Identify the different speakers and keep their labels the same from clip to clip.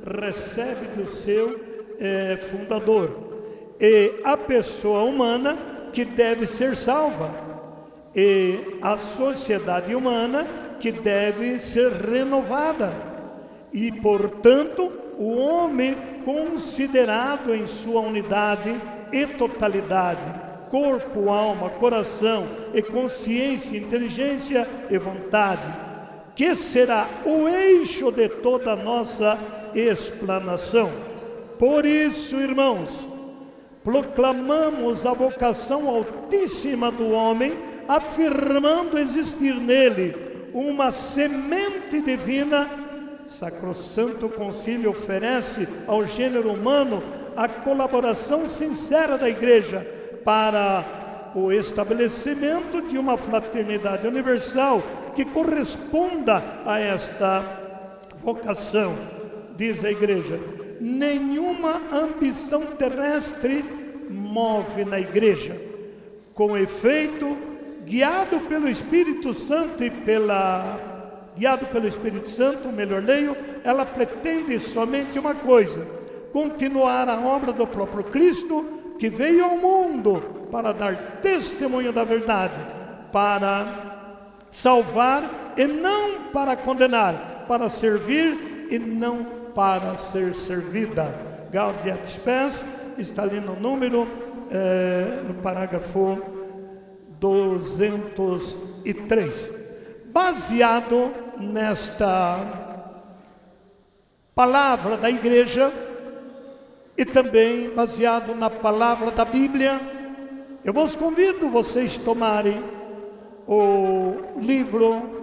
Speaker 1: Recebe do seu fundador, e a pessoa humana que deve ser salva, e a sociedade humana que deve ser renovada, e portanto o homem considerado em sua unidade e totalidade, corpo, alma, coração e consciência, inteligência e vontade, que será o eixo de toda a nossa explanação. Por isso, irmãos, proclamamos a vocação altíssima do homem, afirmando existir nele uma semente divina. Sacrosanto Concílio oferece ao gênero humano a colaboração sincera da Igreja para o estabelecimento de uma fraternidade universal que corresponda a esta vocação. Diz a Igreja: nenhuma ambição terrestre move na Igreja. Com efeito, guiado pelo Espírito Santo ela pretende somente uma coisa: continuar a obra do próprio Cristo, que veio ao mundo para dar testemunho da verdade, para salvar e não para condenar, para servir e não para ser servida. Gaudium et Spes está ali no número, no parágrafo 203. Baseado nesta palavra da Igreja e também baseado na palavra da Bíblia, eu vos convido vocês tomarem o livro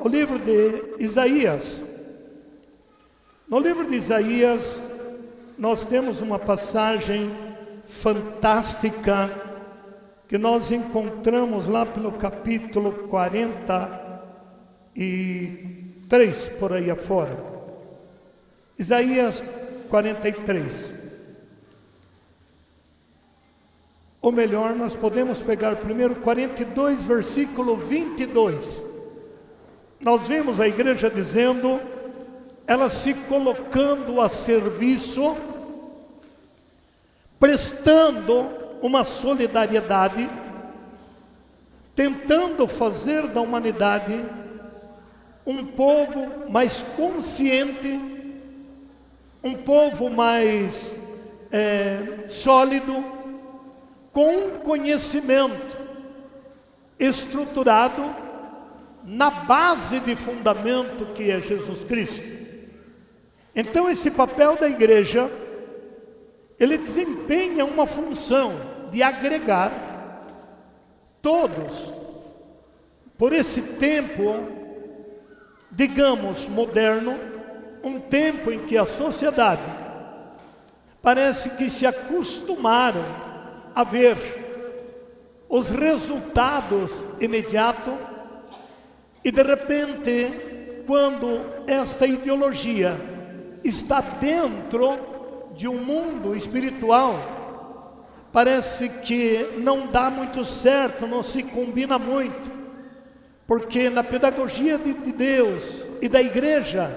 Speaker 1: o livro de Isaías. No livro de Isaías nós temos uma passagem fantástica que nós encontramos lá pelo capítulo 43, por aí afora. Isaías 43. Ou melhor, nós podemos pegar primeiro 42, versículo 22. Nós vemos a igreja dizendo, ela se colocando a serviço, prestando uma solidariedade, tentando fazer da humanidade um povo mais consciente, um povo mais sólido, com um conhecimento estruturado na base de fundamento que é Jesus Cristo. Então esse papel da igreja, ele desempenha uma função de agregar todos. Por esse tempo, digamos, moderno, um tempo em que a sociedade parece que se acostumaram a ver os resultados imediatos, e de repente, quando esta ideologia está dentro de um mundo espiritual, parece que não dá muito certo, não se combina muito, porque na pedagogia de Deus e da igreja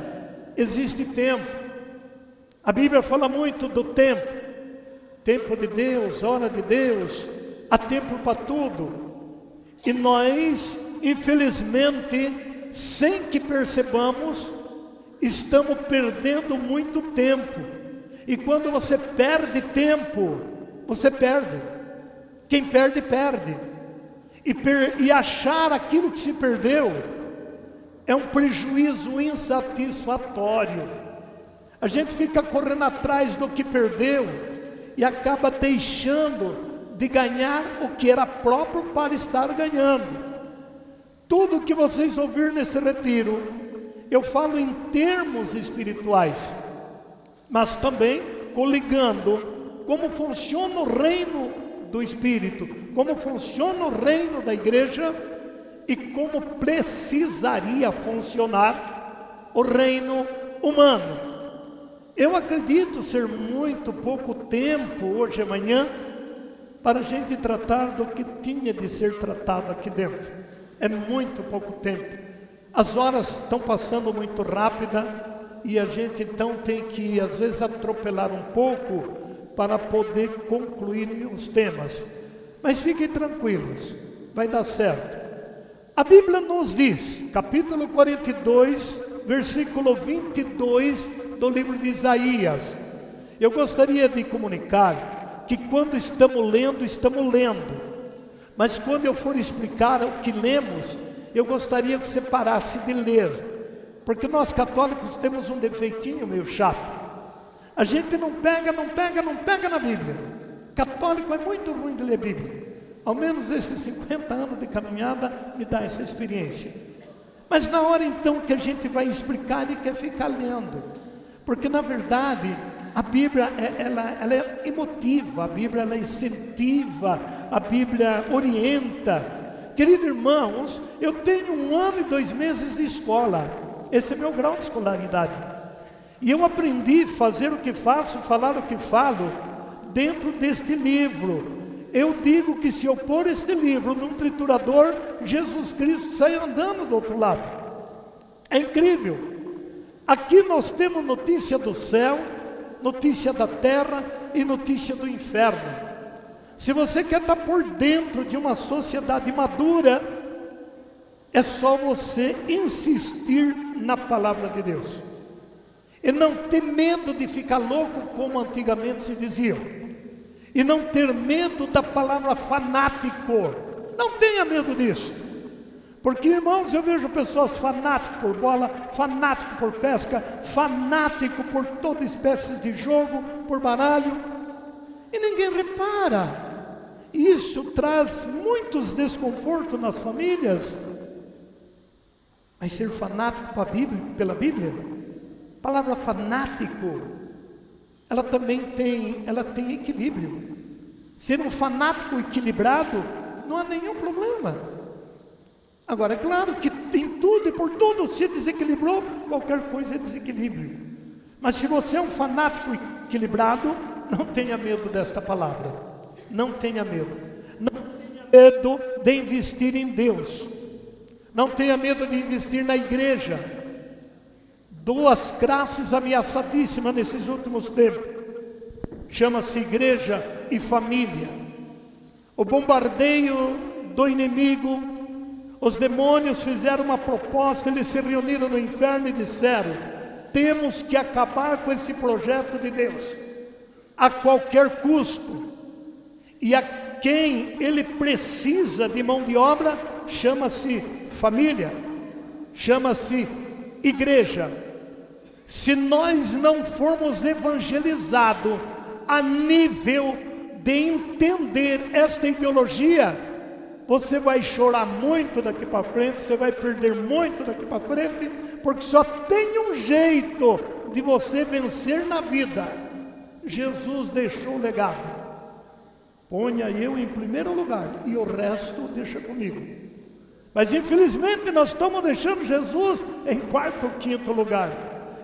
Speaker 1: existe tempo. A Bíblia fala muito do tempo. Tempo de Deus, hora de Deus, há tempo para tudo. E nós, infelizmente, sem que percebamos, estamos perdendo muito tempo. E quando você perde tempo, você perde. Quem perde, perde. E achar aquilo que se perdeu é um prejuízo insatisfatório. A gente fica correndo atrás do que perdeu, e acaba deixando de ganhar o que era próprio para estar ganhando. Tudo que vocês ouviram nesse retiro, eu falo em termos espirituais, mas também coligando como funciona o reino do Espírito, como funciona o reino da igreja e como precisaria funcionar o reino humano. Eu acredito ser muito pouco tempo hoje e amanhã para a gente tratar do que tinha de ser tratado aqui dentro. É muito pouco tempo. As horas estão passando muito rápida e a gente então tem que às vezes atropelar um pouco para poder concluir os temas. Mas fiquem tranquilos, vai dar certo. A Bíblia nos diz, capítulo 42, versículo 22 do livro de Isaías. Eu gostaria de comunicar que quando estamos lendo, mas quando eu for explicar o que lemos, eu gostaria que você parasse de ler, porque nós católicos temos um defeitinho meio chato. A gente não pega na Bíblia. Católico é muito ruim de ler Bíblia. Ao menos esses 50 anos de caminhada me dá essa experiência. Mas na hora então que a gente vai explicar, ele quer ficar lendo, porque na verdade a Bíblia ela é emotiva, a Bíblia ela incentiva, a Bíblia orienta. Queridos irmãos, eu tenho 1 ano e 2 meses de escola, esse é meu grau de escolaridade, e eu aprendi a fazer o que faço, falar o que falo, dentro deste livro. Eu digo que se eu pôr este livro num triturador, Jesus Cristo sai andando do outro lado. É incrível. Aqui nós temos notícia do céu, notícia da terra e notícia do inferno. Se você quer estar por dentro de uma sociedade madura, é só você insistir na palavra de Deus e não ter medo de ficar louco como antigamente se dizia, e não ter medo da palavra fanático. Não tenha medo disso, porque irmãos, eu vejo pessoas fanáticas por bola, fanático por pesca, fanático por toda espécie de jogo, por baralho, e ninguém repara. Isso traz muitos desconfortos nas famílias. Mas ser fanático pela Bíblia, a palavra fanático, ela também tem equilíbrio. Ser um fanático equilibrado não há nenhum problema. Agora, é claro que em tudo e por tudo se desequilibrou, qualquer coisa é desequilíbrio. Mas se você é um fanático equilibrado, não tenha medo desta palavra. Não tenha medo. Não tenha medo de investir em Deus. Não tenha medo de investir na igreja. 2 classes ameaçadíssimas nesses últimos tempos. Chama-se igreja e família. O bombardeio do inimigo, os demônios fizeram uma proposta, eles se reuniram no inferno e disseram: temos que acabar com esse projeto de Deus, a qualquer custo. E a quem ele precisa de mão de obra, chama-se família, chama-se igreja. Se nós não formos evangelizados a nível de entender esta ideologia, você vai chorar muito daqui para frente, você vai perder muito daqui para frente, porque só tem um jeito de você vencer na vida. Jesus deixou o legado: ponha eu em primeiro lugar e o resto deixa comigo. Mas infelizmente nós estamos deixando Jesus em 4º ou 5º lugar.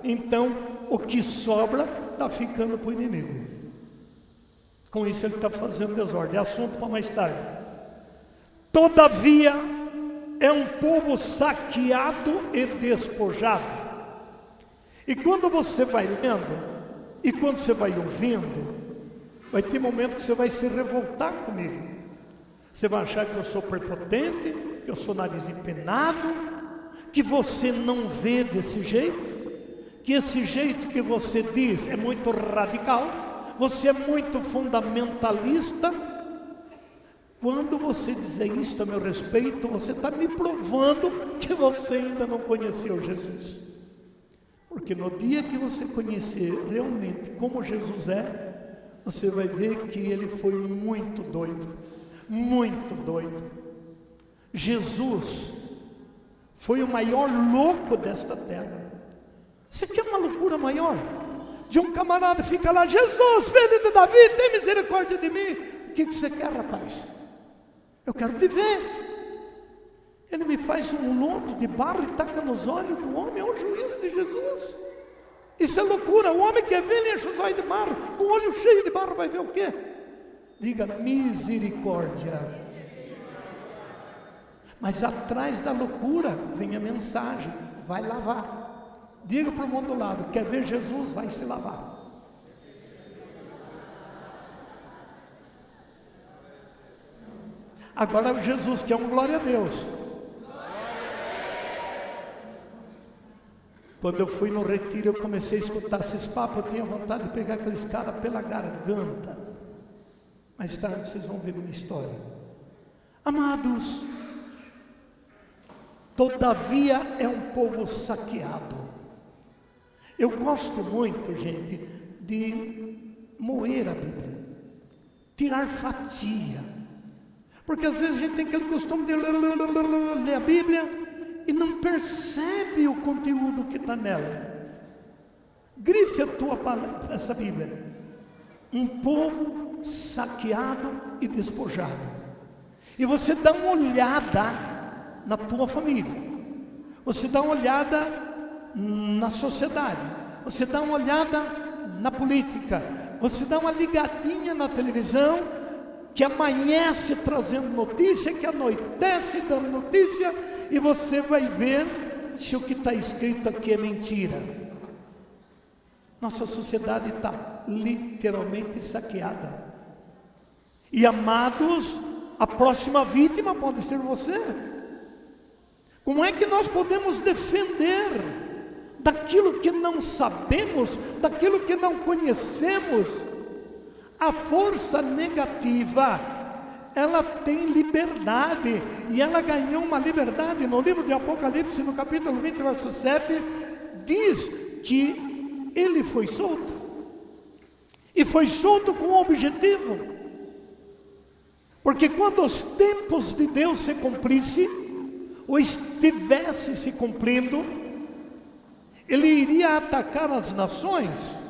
Speaker 1: Então o que sobra está ficando para o inimigo. Com isso ele está fazendo desordem. É assunto para mais tarde. Todavia é um povo saqueado e despojado. E quando você vai lendo e quando você vai ouvindo, vai ter momento que você vai se revoltar comigo. Você vai achar que eu sou prepotente, que eu sou nariz empenado, que você não vê desse jeito, que esse jeito que você diz é muito radical, você é muito fundamentalista. Quando você dizer isso a meu respeito, você está me provando que você ainda não conheceu Jesus. Porque no dia que você conhecer realmente como Jesus é, você vai ver que ele foi muito doido, muito doido. Jesus foi o maior louco desta terra. Você quer uma loucura maior? De um camarada fica lá: Jesus, filho de Davi, tem misericórdia de mim. O que você quer, rapaz? Eu quero te ver. Ele me faz um lodo de barro e taca nos olhos do homem. É o juízo de Jesus. Isso é loucura. O homem quer ver, ele enche os olhos de barro. Com o olho cheio de barro vai ver o quê? Diga: misericórdia. Mas atrás da loucura vem a mensagem: vai lavar. Diga para o irmão do lado: quer ver Jesus? Vai se lavar. Agora Jesus, que é um glória a Deus. Quando eu fui no retiro, eu comecei a escutar esses papos. Eu tinha vontade de pegar aqueles caras pela garganta. Mais tarde vocês vão ver minha história. Amados, todavia é um povo saqueado. Eu gosto muito, gente, de moer a Bíblia, tirar fatia. Porque às vezes a gente tem aquele costume de ler a Bíblia e não percebe o conteúdo que está nela. Grife essa Bíblia: um povo saqueado e despojado. E você dá uma olhada na tua família, você dá uma olhada na sociedade, você dá uma olhada na política, você dá uma ligadinha na televisão, que amanhece trazendo notícia, que anoitece dando notícia, e você vai ver se o que está escrito aqui é mentira. Nossa sociedade está literalmente saqueada. E amados, a próxima vítima pode ser você. Como é que nós podemos defender daquilo que não sabemos, daquilo que não conhecemos? A força negativa, ela tem liberdade, e ela ganhou uma liberdade. No livro de Apocalipse, no capítulo 20, verso 7, diz que ele foi solto, e foi solto com um objetivo, porque quando os tempos de Deus se cumprissem, ou estivesse se cumprindo, ele iria atacar as nações.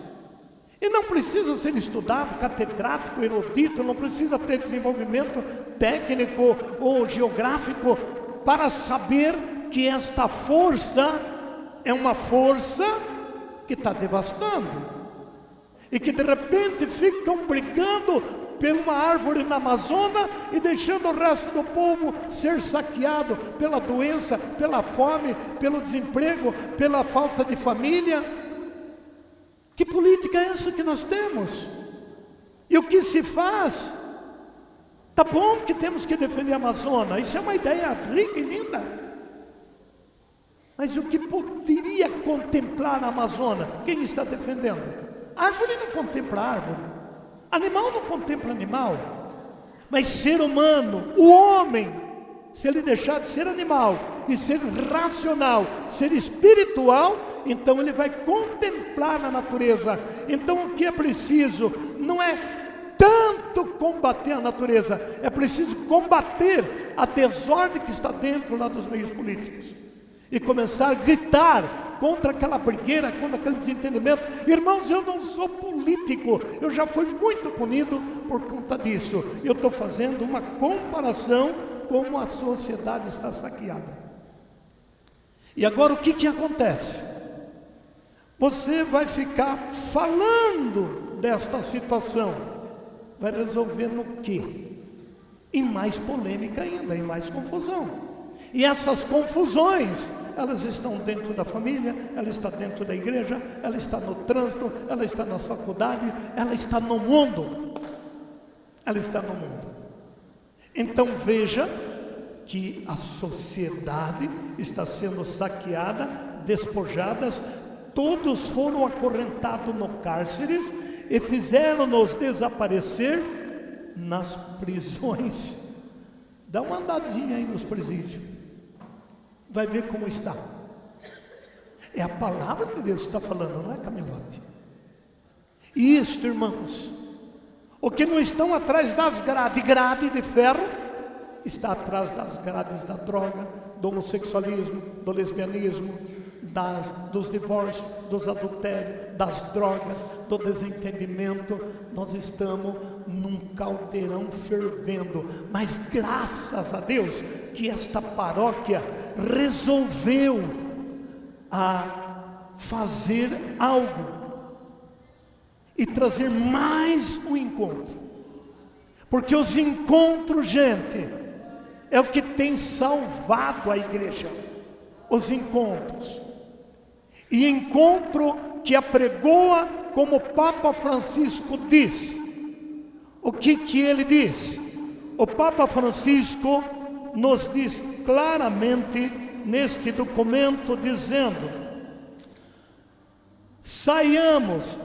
Speaker 1: E não precisa ser estudado, catedrático, erudito, não precisa ter desenvolvimento técnico ou geográfico para saber que esta força é uma força que está devastando. E que de repente ficam brigando por uma árvore na Amazônia e deixando o resto do povo ser saqueado pela doença, pela fome, pelo desemprego, pela falta de família. Que política é essa que nós temos? E o que se faz? Tá bom que temos que defender a Amazônia, isso é uma ideia rica e linda. Mas o que poderia contemplar a Amazônia? Quem está defendendo? A árvore não contempla a árvore, animal não contempla animal. Mas ser humano, o homem, se ele deixar de ser animal e ser racional, ser espiritual, então ele vai contemplar na natureza. Então o que é preciso não é tanto combater a natureza, é preciso combater a desordem que está dentro lá dos meios políticos, e começar a gritar contra aquela brigueira, contra aquele desentendimento. Irmãos, eu não sou político, eu já fui muito punido por conta disso. Eu estou fazendo uma comparação como a sociedade está saqueada. E agora o que acontece? Você vai ficar falando desta situação, vai resolver no quê? Em mais polêmica ainda, em mais confusão. E essas confusões, elas estão dentro da família, ela está dentro da igreja, ela está no trânsito, ela está nas faculdades, ela está no mundo. Ela está no mundo. Então veja que a sociedade está sendo saqueada, despojadas. Todos foram acorrentados no cárceres e fizeram-nos desaparecer nas prisões. Dá uma andadinha aí nos presídios, vai ver como está. É a palavra de Deus que está falando, não é caminhote. E isto, irmãos, O que não estão atrás das grade de ferro, está atrás das grades da droga, do homossexualismo, do lesbianismo, dos divórcios, dos adultérios, das drogas, do desentendimento. Nós estamos num caldeirão fervendo, mas graças a Deus que esta paróquia resolveu fazer algo e trazer mais um encontro, porque os encontros, gente, é o que tem salvado a igreja, os encontros. E encontro que apregoa, como o Papa Francisco diz. O que ele diz? O Papa Francisco nos diz claramente neste documento, dizendo: saiamos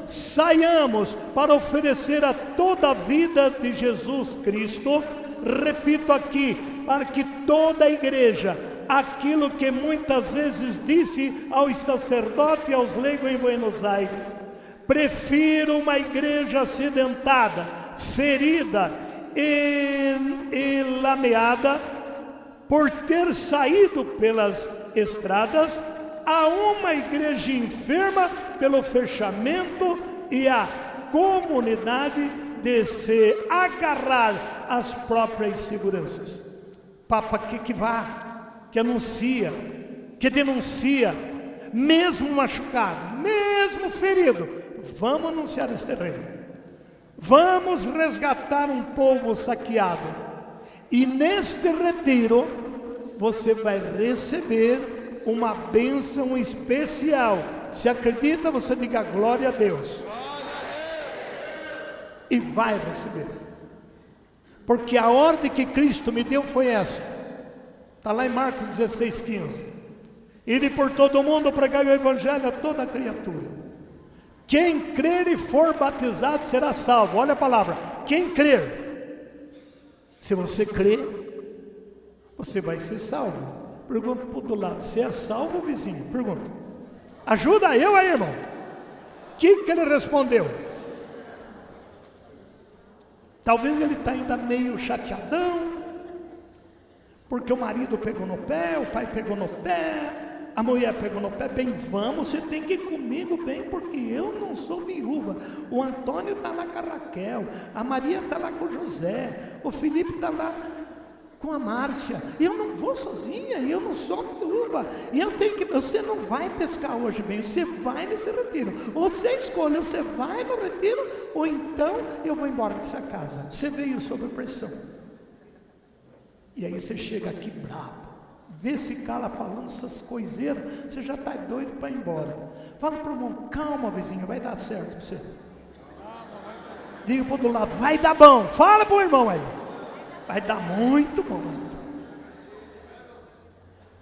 Speaker 1: para oferecer a toda a vida de Jesus Cristo, repito aqui, para que toda a igreja, aquilo que muitas vezes disse aos sacerdotes e aos leigos em Buenos Aires: prefiro uma igreja acidentada, ferida e lameada por ter saído pelas estradas, a uma igreja enferma pelo fechamento e a comunidade de se agarrar às próprias seguranças. Papa que vá, que anuncia, que denuncia, mesmo machucado, mesmo ferido, vamos anunciar este reino, vamos resgatar um povo saqueado, e neste retiro você vai receber uma bênção especial. Se acredita, você diga glória a Deus, e vai receber, porque a ordem que Cristo me deu foi esta, está lá em Marcos 16:15: ide por todo o mundo pregar o evangelho a toda criatura, quem crer e for batizado será salvo. Olha a palavra, quem crer. Se você crer, você vai ser salvo. Pergunta para o do lado: você é salvo ou vizinho? Pergunta. Ajuda eu aí, irmão. O que ele respondeu? Talvez ele está ainda meio chateadão, porque o marido pegou no pé, o pai pegou no pé, a mulher pegou no pé. Bem, vamos, você tem que ir comigo, bem, porque eu não sou viúva. O Antônio está lá com a Raquel, a Maria está lá com o José, o Felipe está lá com a Márcia, eu não vou sozinha, eu não sou viúva, e eu tenho que. Você não vai pescar hoje, bem, você vai nesse retiro, você escolhe, você vai no retiro, ou então eu vou embora dessa casa. Você veio sob pressão, e aí você chega aqui bravo, vê esse cara falando essas coiseiras, você já está doido para ir embora. Fala para o irmão: calma, vizinho, vai dar certo para você. Diga para o do lado: vai dar bom. Fala para o irmão aí: vai dar muito bom.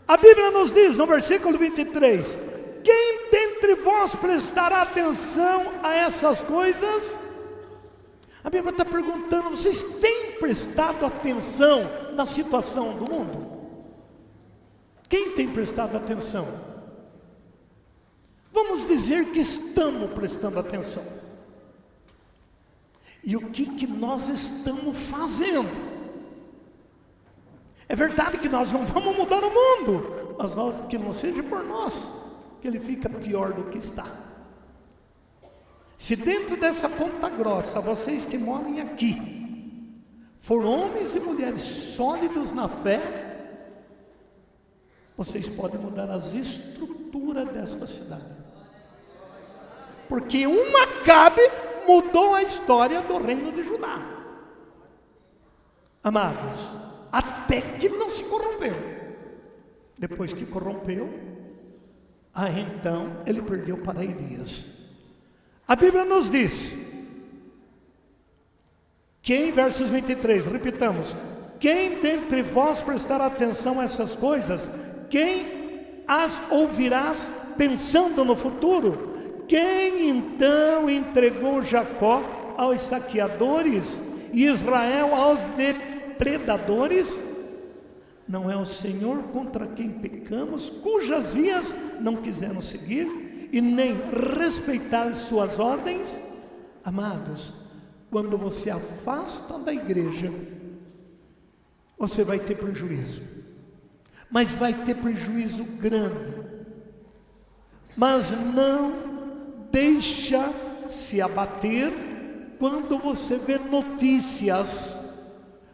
Speaker 1: A Bíblia nos diz no versículo 23: quem dentre vós prestará atenção a essas coisas? A Bíblia está perguntando: vocês têm prestado atenção na situação do mundo? Quem tem prestado atenção? Vamos dizer que estamos prestando atenção. E o que nós estamos fazendo? É verdade que nós não vamos mudar o mundo, mas nós, que não seja por nós, que ele fica pior do que está. Se dentro dessa Ponta Grossa, vocês que moram aqui, for homens e mulheres sólidos na fé, vocês podem mudar as estruturas desta cidade. Porque uma Acabe mudou a história do reino de Judá. Amados, até que não se corrompeu. Depois que corrompeu, aí então ele perdeu para Elias. A Bíblia nos diz, quem, versos 23, repitamos: quem dentre vós prestará atenção a essas coisas? Quem as ouvirás pensando no futuro? Quem então entregou Jacó aos saqueadores e Israel aos depredadores? Não é o Senhor contra quem pecamos, cujas vias não quiseram seguir e nem respeitar suas ordens? Amados, quando você afasta da igreja, você vai ter prejuízo, mas vai ter prejuízo grande. Mas não deixa se abater quando você vê notícias,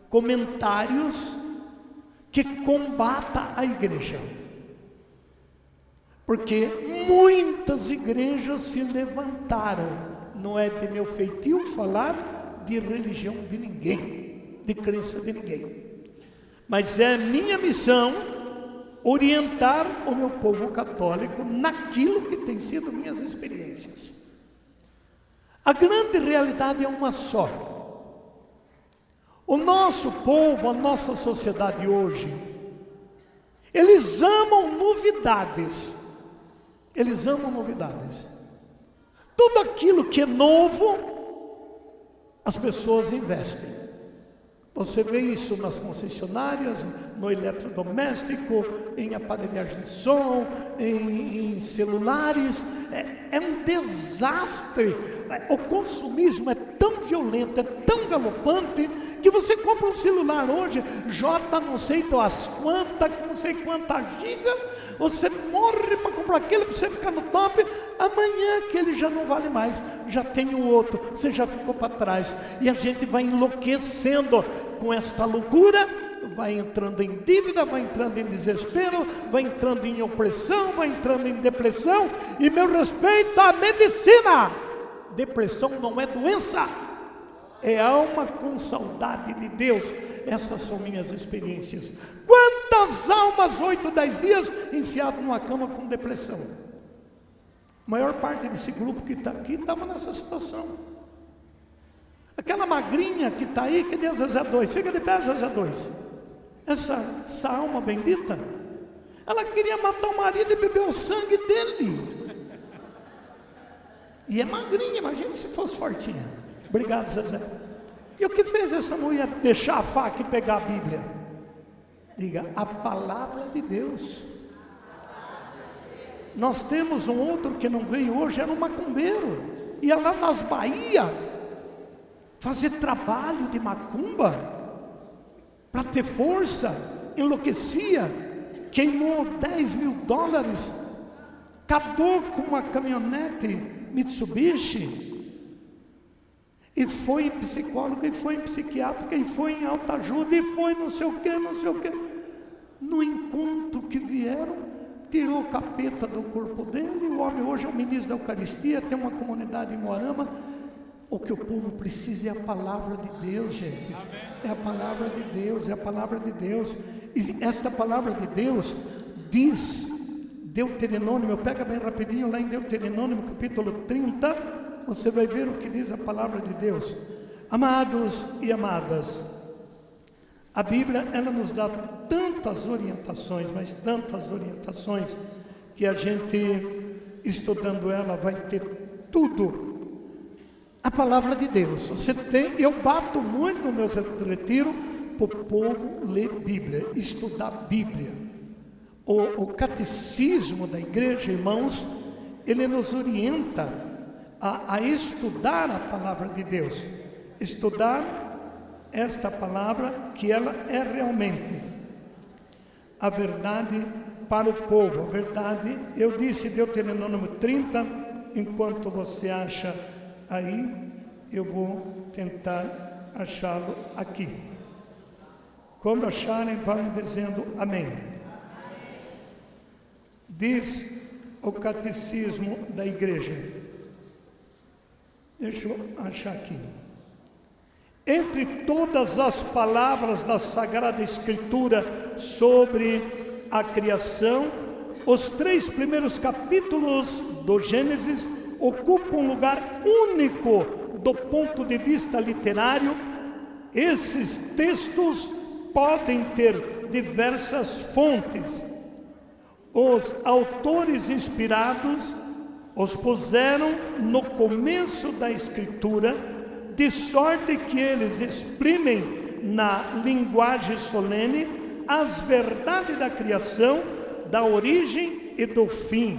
Speaker 1: comentários que combata a igreja. Porque muitas igrejas se levantaram. Não é de meu feitio falar de religião de ninguém, de crença de ninguém. Mas é minha missão orientar o meu povo católico naquilo que tem sido minhas experiências. A grande realidade é uma só. O nosso povo, a nossa sociedade hoje, eles amam novidades. Eles amam novidades. Tudo aquilo que é novo, as pessoas investem. Você vê isso nas concessionárias, no eletrodoméstico, em aparelhagem de som, em celulares. É um desastre. O consumismo é tão violento, é tão galopante, que você compra um celular hoje, J não sei das quantas, não sei quantas gigas, você morre para comprar aquele, para você ficar no top. Amanhã aquele já não vale mais, já tem o outro, você já ficou para trás. E a gente vai enlouquecendo com esta loucura, vai entrando em dívida, vai entrando em desespero, vai entrando em opressão, vai entrando em depressão. E meu respeito à medicina, depressão não é doença, é alma com saudade de Deus. Essas são minhas experiências. Quantas almas, 8, 10 dias, enfiado numa cama com depressão? A maior parte desse grupo que está aqui estava nessa situação. Aquela magrinha que está aí, que Deus Zezé 2, fica de pé Zezé 2. Essa alma bendita, ela queria matar o marido e beber o sangue dele. E é magrinha, imagina se fosse fortinha. Obrigado, Zezé. E o que fez essa mulher deixar a faca e pegar a Bíblia? Diga, a palavra de Deus. Nós temos um outro que não veio hoje, era um macumbeiro. Ia lá nas Bahia fazer trabalho de macumba para ter força, enlouquecia, queimou $10.000, acabou com uma caminhonete Mitsubishi, e foi em psicóloga, e foi em psiquiátrica, e foi em autoajuda, e foi não sei o que, não sei o que. No encontro que vieram, tirou o capeta do corpo dele. O homem hoje é o ministro da Eucaristia, tem uma comunidade em Moarama. O que o povo precisa é a palavra de Deus, gente. É a palavra de Deus, é a palavra de Deus. E esta palavra de Deus diz, Deuteronômio, pega bem rapidinho lá em Deuteronômio capítulo 30, você vai ver o que diz a palavra de Deus. Amados e amadas, a Bíblia, ela nos dá tantas orientações, mas tantas orientações, que a gente, estudando ela, vai ter tudo. A palavra de Deus, você tem, eu bato muito no meu retiro, para o povo ler Bíblia, estudar Bíblia. O catecismo da igreja, irmãos, ele nos orienta a estudar a palavra de Deus, estudar esta palavra, que ela é realmente a verdade para o povo. A verdade, eu disse Deuteronômio 30, enquanto você acha aí, eu vou tentar achá-lo aqui. Quando acharem, vão dizendo amém. Diz o catecismo da igreja. Deixa eu achar aqui. Entre todas as palavras da Sagrada Escritura sobre a criação, os 3 primeiros capítulos do Gênesis ocupam um lugar único do ponto de vista literário. Esses textos podem ter diversas fontes. Os autores inspirados os puseram no começo da Escritura, de sorte que eles exprimem na linguagem solene as verdades da criação, da origem e do fim,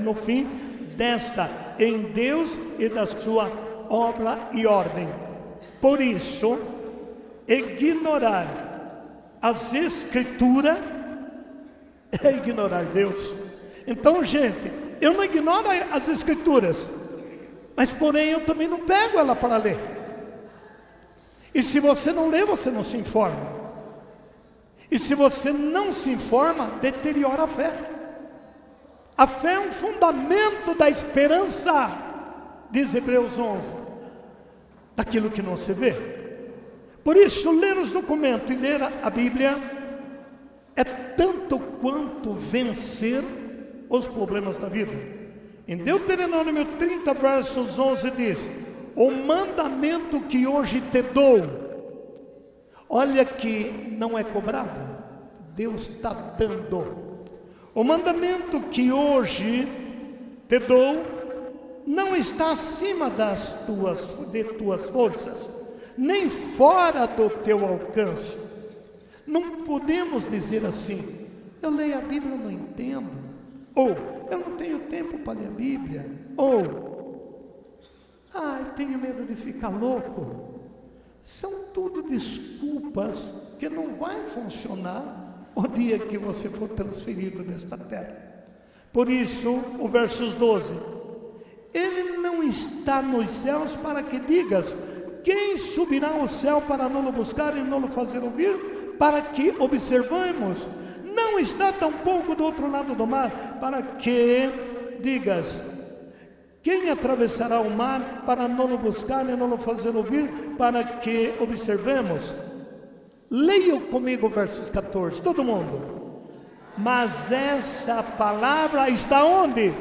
Speaker 1: no fim desta, em Deus e da sua obra e ordem. Por isso, ignorar as Escrituras é ignorar Deus. Então, gente, eu não ignoro as Escrituras, mas porém eu também não pego ela para ler. E se você não lê, você não se informa. E se você não se informa, deteriora a fé. A fé é um fundamento da esperança, diz Hebreus 11, daquilo que não se vê. Por isso, ler os documentos e ler a Bíblia é tanto quanto vencer os problemas da vida. Em Deuteronômio 30, versos 11 diz: o mandamento que hoje te dou, olha que não é cobrado, Deus está dando. O mandamento que hoje te dou não está acima de tuas forças, nem fora do teu alcance. Não podemos dizer assim: eu leio a Bíblia e não entendo, ou eu não tenho tempo para ler a Bíblia, ou eu tenho medo de ficar louco. São tudo desculpas que não vai funcionar o dia que você for transferido desta terra. Por isso, o versos 12: ele não está nos céus para que digas: quem subirá ao céu para não o buscar e não o fazer ouvir, para que observemos? Não está tampouco do outro lado do mar, para que digas: quem atravessará o mar para não o buscar e não o fazer ouvir, para que observemos? Leiam comigo versos 14, todo mundo. Mas essa palavra está onde?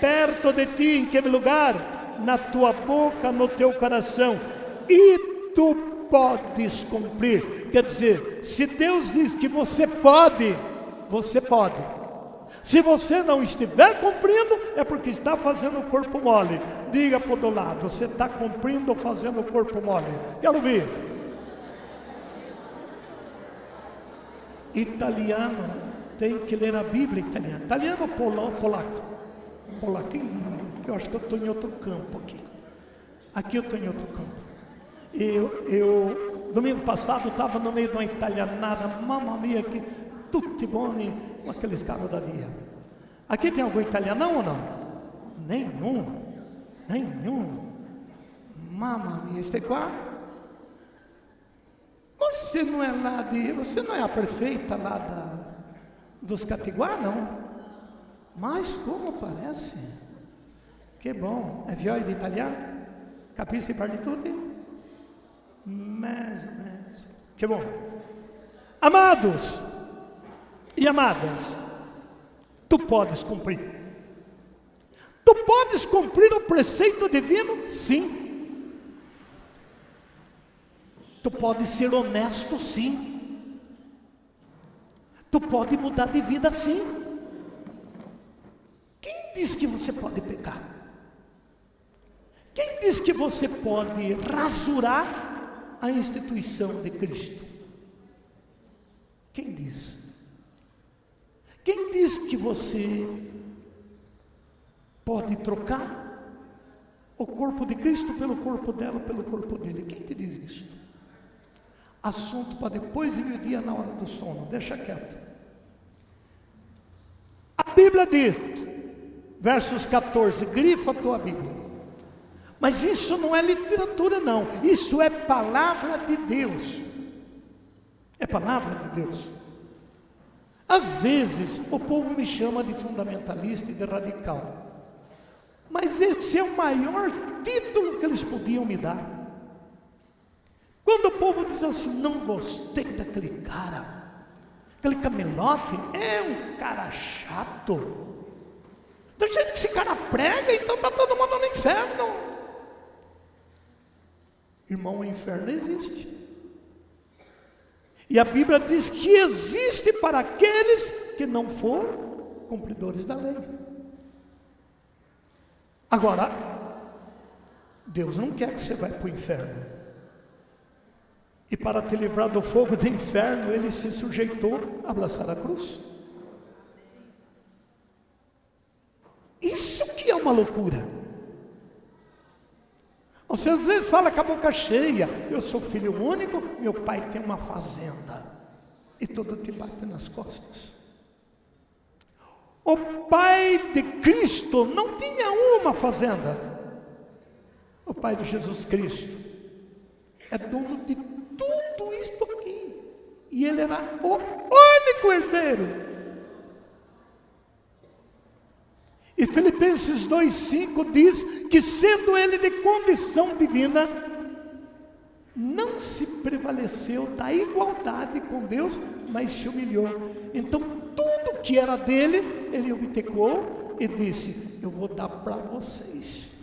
Speaker 1: Perto de ti. Em que lugar? Na tua boca, no teu coração, e tu podes cumprir. Quer dizer, se Deus diz que você pode, você pode. Se você não estiver cumprindo, é porque está fazendo o corpo mole. Diga para o do lado: você está cumprindo ou fazendo o corpo mole? Quero ouvir. Italiano tem que ler a Bíblia italiana. Italiano ou polaco? Polaco, eu acho que eu estou em outro campo aqui. Aqui eu estou em outro campo. Eu domingo passado estava no meio de uma italianada, mamma mia, que tutti buoni, com aqueles caras da dia. Aqui tem algum italianão ou não? Nenhum. Mamma mia, este qua? Você não é você não é a prefeita lá dos Catiguá, não? Mas como parece? Que bom. É viola de italiano? Capisce e parli tutti? Mais ou menos. Que bom. Amados e amadas, tu podes cumprir. Tu podes cumprir o preceito divino? Sim. Tu pode ser honesto, sim. Tu pode mudar de vida, sim. Quem diz que você pode pecar? Quem diz que você pode rasurar a instituição de Cristo? Quem diz? Quem diz que você pode trocar o corpo de Cristo pelo corpo dela, pelo corpo dele? Quem te diz isso? Assunto para depois de meio-dia na hora do sono, deixa quieto. A Bíblia diz, versos 14, grifa a tua Bíblia. Mas isso não é literatura não, isso é palavra de Deus. É palavra de Deus. Às vezes o povo me chama de fundamentalista e de radical, mas esse é o maior título que eles podiam me dar. Quando o povo diz assim: não gostei daquele cara, aquele camelote, é um cara chato, do jeito que esse cara prega, então está todo mundo no inferno. Irmão, o inferno existe, e a Bíblia diz que existe para aqueles que não foram cumpridores da lei. Agora, Deus não quer que você vá para o inferno. E para te livrar do fogo do inferno, ele se sujeitou a abraçar a cruz. Isso que é uma loucura. Você às vezes fala com a boca cheia: eu sou filho único, meu pai tem uma fazenda. E tudo te bate nas costas. O pai de Cristo não tinha uma fazenda. O pai de Jesus Cristo é dono de tudo isto aqui. E ele era o único herdeiro. E Filipenses 2,5 diz que, sendo ele de condição divina, não se prevaleceu da igualdade com Deus, mas se humilhou. Então tudo que era dele, ele obtecou e disse: eu vou dar para vocês.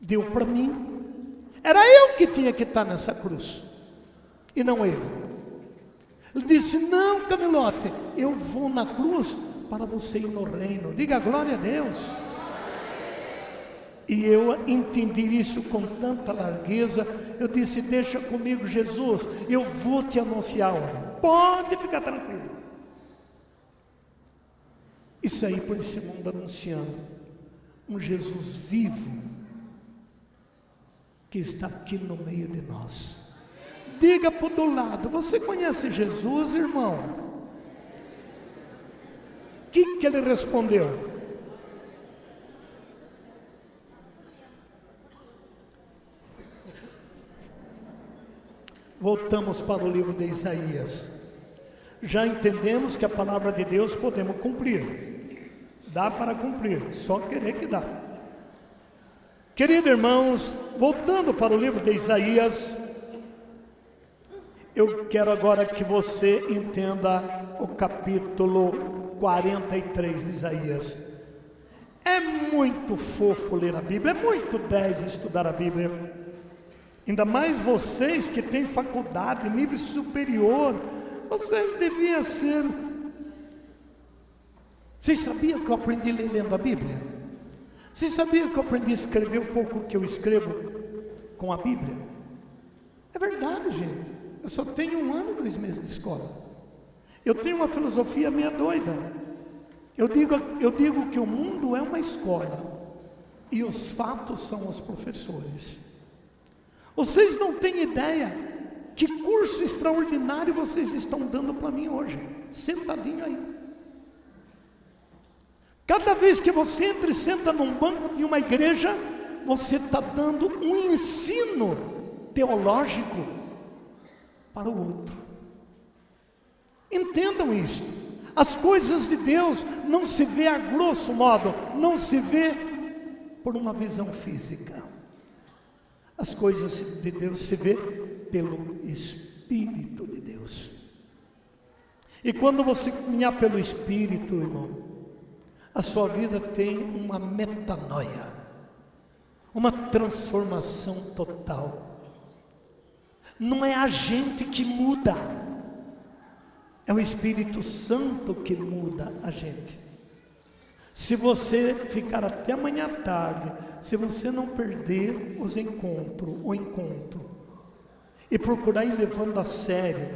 Speaker 1: Deu para mim. Era eu que tinha que estar nessa cruz, e não ele. Ele disse: não, Camilote, eu vou na cruz para você ir no reino. Diga glória a Deus. E eu entendi isso com tanta largueza. Eu disse: deixa comigo, Jesus, eu vou te anunciar. Pode ficar tranquilo. E saí por esse mundo anunciando um Jesus vivo, que está aqui no meio de nós. Diga para o do lado: você conhece Jesus, irmão? O que ele respondeu? Voltamos para o livro de Isaías. Já entendemos que a palavra de Deus podemos cumprir. Dá para cumprir, só querer que dá. Queridos irmãos, voltando para o livro de Isaías, eu quero agora que você entenda o capítulo 43 de Isaías. É muito fofo ler a Bíblia, é muito 10 estudar a Bíblia. Ainda mais vocês que têm faculdade, nível superior, vocês deviam ser. Vocês sabiam que eu aprendi a ler lendo a Bíblia? Vocês sabiam que eu aprendi a escrever o pouco que eu escrevo com a Bíblia? É verdade, gente. Eu só tenho 1 ano e 2 meses de escola. Eu tenho uma filosofia meia doida. Eu digo que o mundo é uma escola e os fatos são os professores. Vocês não têm ideia que curso extraordinário vocês estão dando para mim hoje, sentadinho aí. Cada vez que você entra e senta num banco de uma igreja, você está dando um ensino teológico para o outro. Entendam isso. As coisas de Deus não se vê a grosso modo, não se vê por uma visão física. As coisas de Deus se vê pelo Espírito de Deus. E quando você caminhar pelo Espírito, irmão, a sua vida tem uma metanoia, uma transformação total. Não é a gente que muda, é o Espírito Santo que muda a gente. Se você ficar até amanhã à tarde, se você não perder o encontro, e procurar ir levando a sério,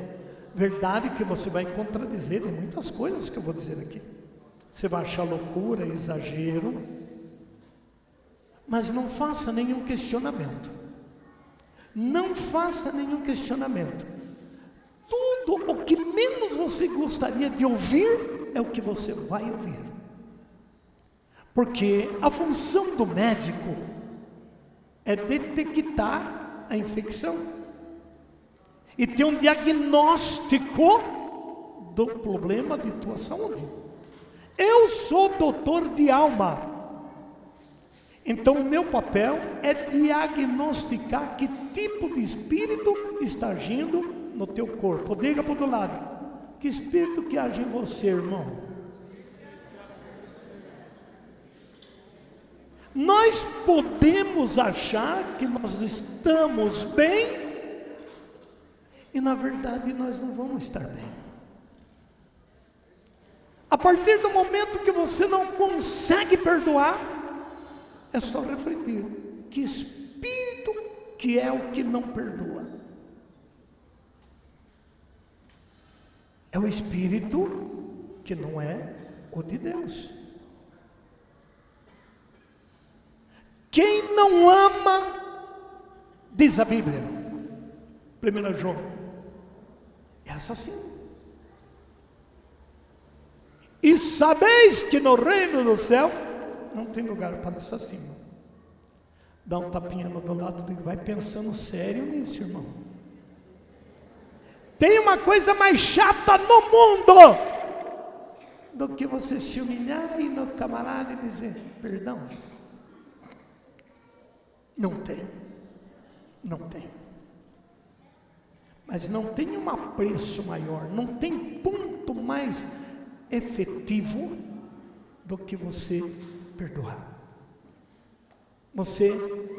Speaker 1: verdade que você vai contradizer em muitas coisas que eu vou dizer aqui. Você vai achar loucura, exagero, mas não faça nenhum questionamento. Não faça nenhum questionamento. Tudo o que menos você gostaria de ouvir é o que você vai ouvir. Porque a função do médico é detectar a infecção e ter um diagnóstico do problema de tua saúde. Eu sou doutor de alma, então o meu papel é diagnosticar que tipo de espírito está agindo no teu corpo. Diga para o do lado: que espírito que age em você, irmão? Nós podemos achar que nós estamos bem e na verdade nós não vamos estar bem. A partir do momento que você não consegue perdoar, é só refletir: que espírito que é o que não perdoa? É o espírito que não é o de Deus. Quem não ama, diz a Bíblia, 1 João, é assassino. E sabeis que no reino do céu não tem lugar para assassino. Dá um tapinha no do lado dele, vai pensando sério nisso, irmão. Tem uma coisa mais chata no mundo do que você se humilhar e no camarada e dizer perdão. Não tem. Não tem. Mas não tem um apreço maior, não tem ponto mais efetivo do que você perdoar.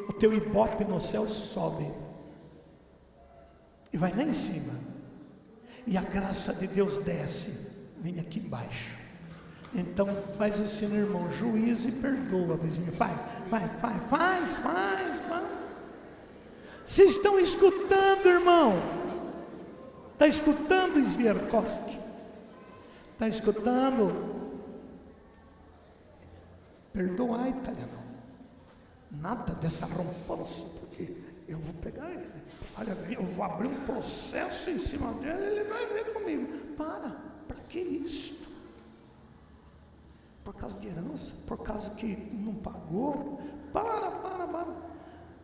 Speaker 1: O teu ibope no céu sobe e vai lá em cima, e a graça de Deus desce, vem aqui embaixo. Então faz assim, meu irmão, juízo e perdoa, vizinho. Faz. Vocês estão escutando, irmão? Está escutando, Svierkowski? Está escutando? Perdoai, italiano. Nada dessa rompança, porque eu vou pegar ele. Olha, eu vou abrir um processo em cima dele, ele vai ver comigo. Para que isto? Por causa de herança? Por causa que não pagou? Para.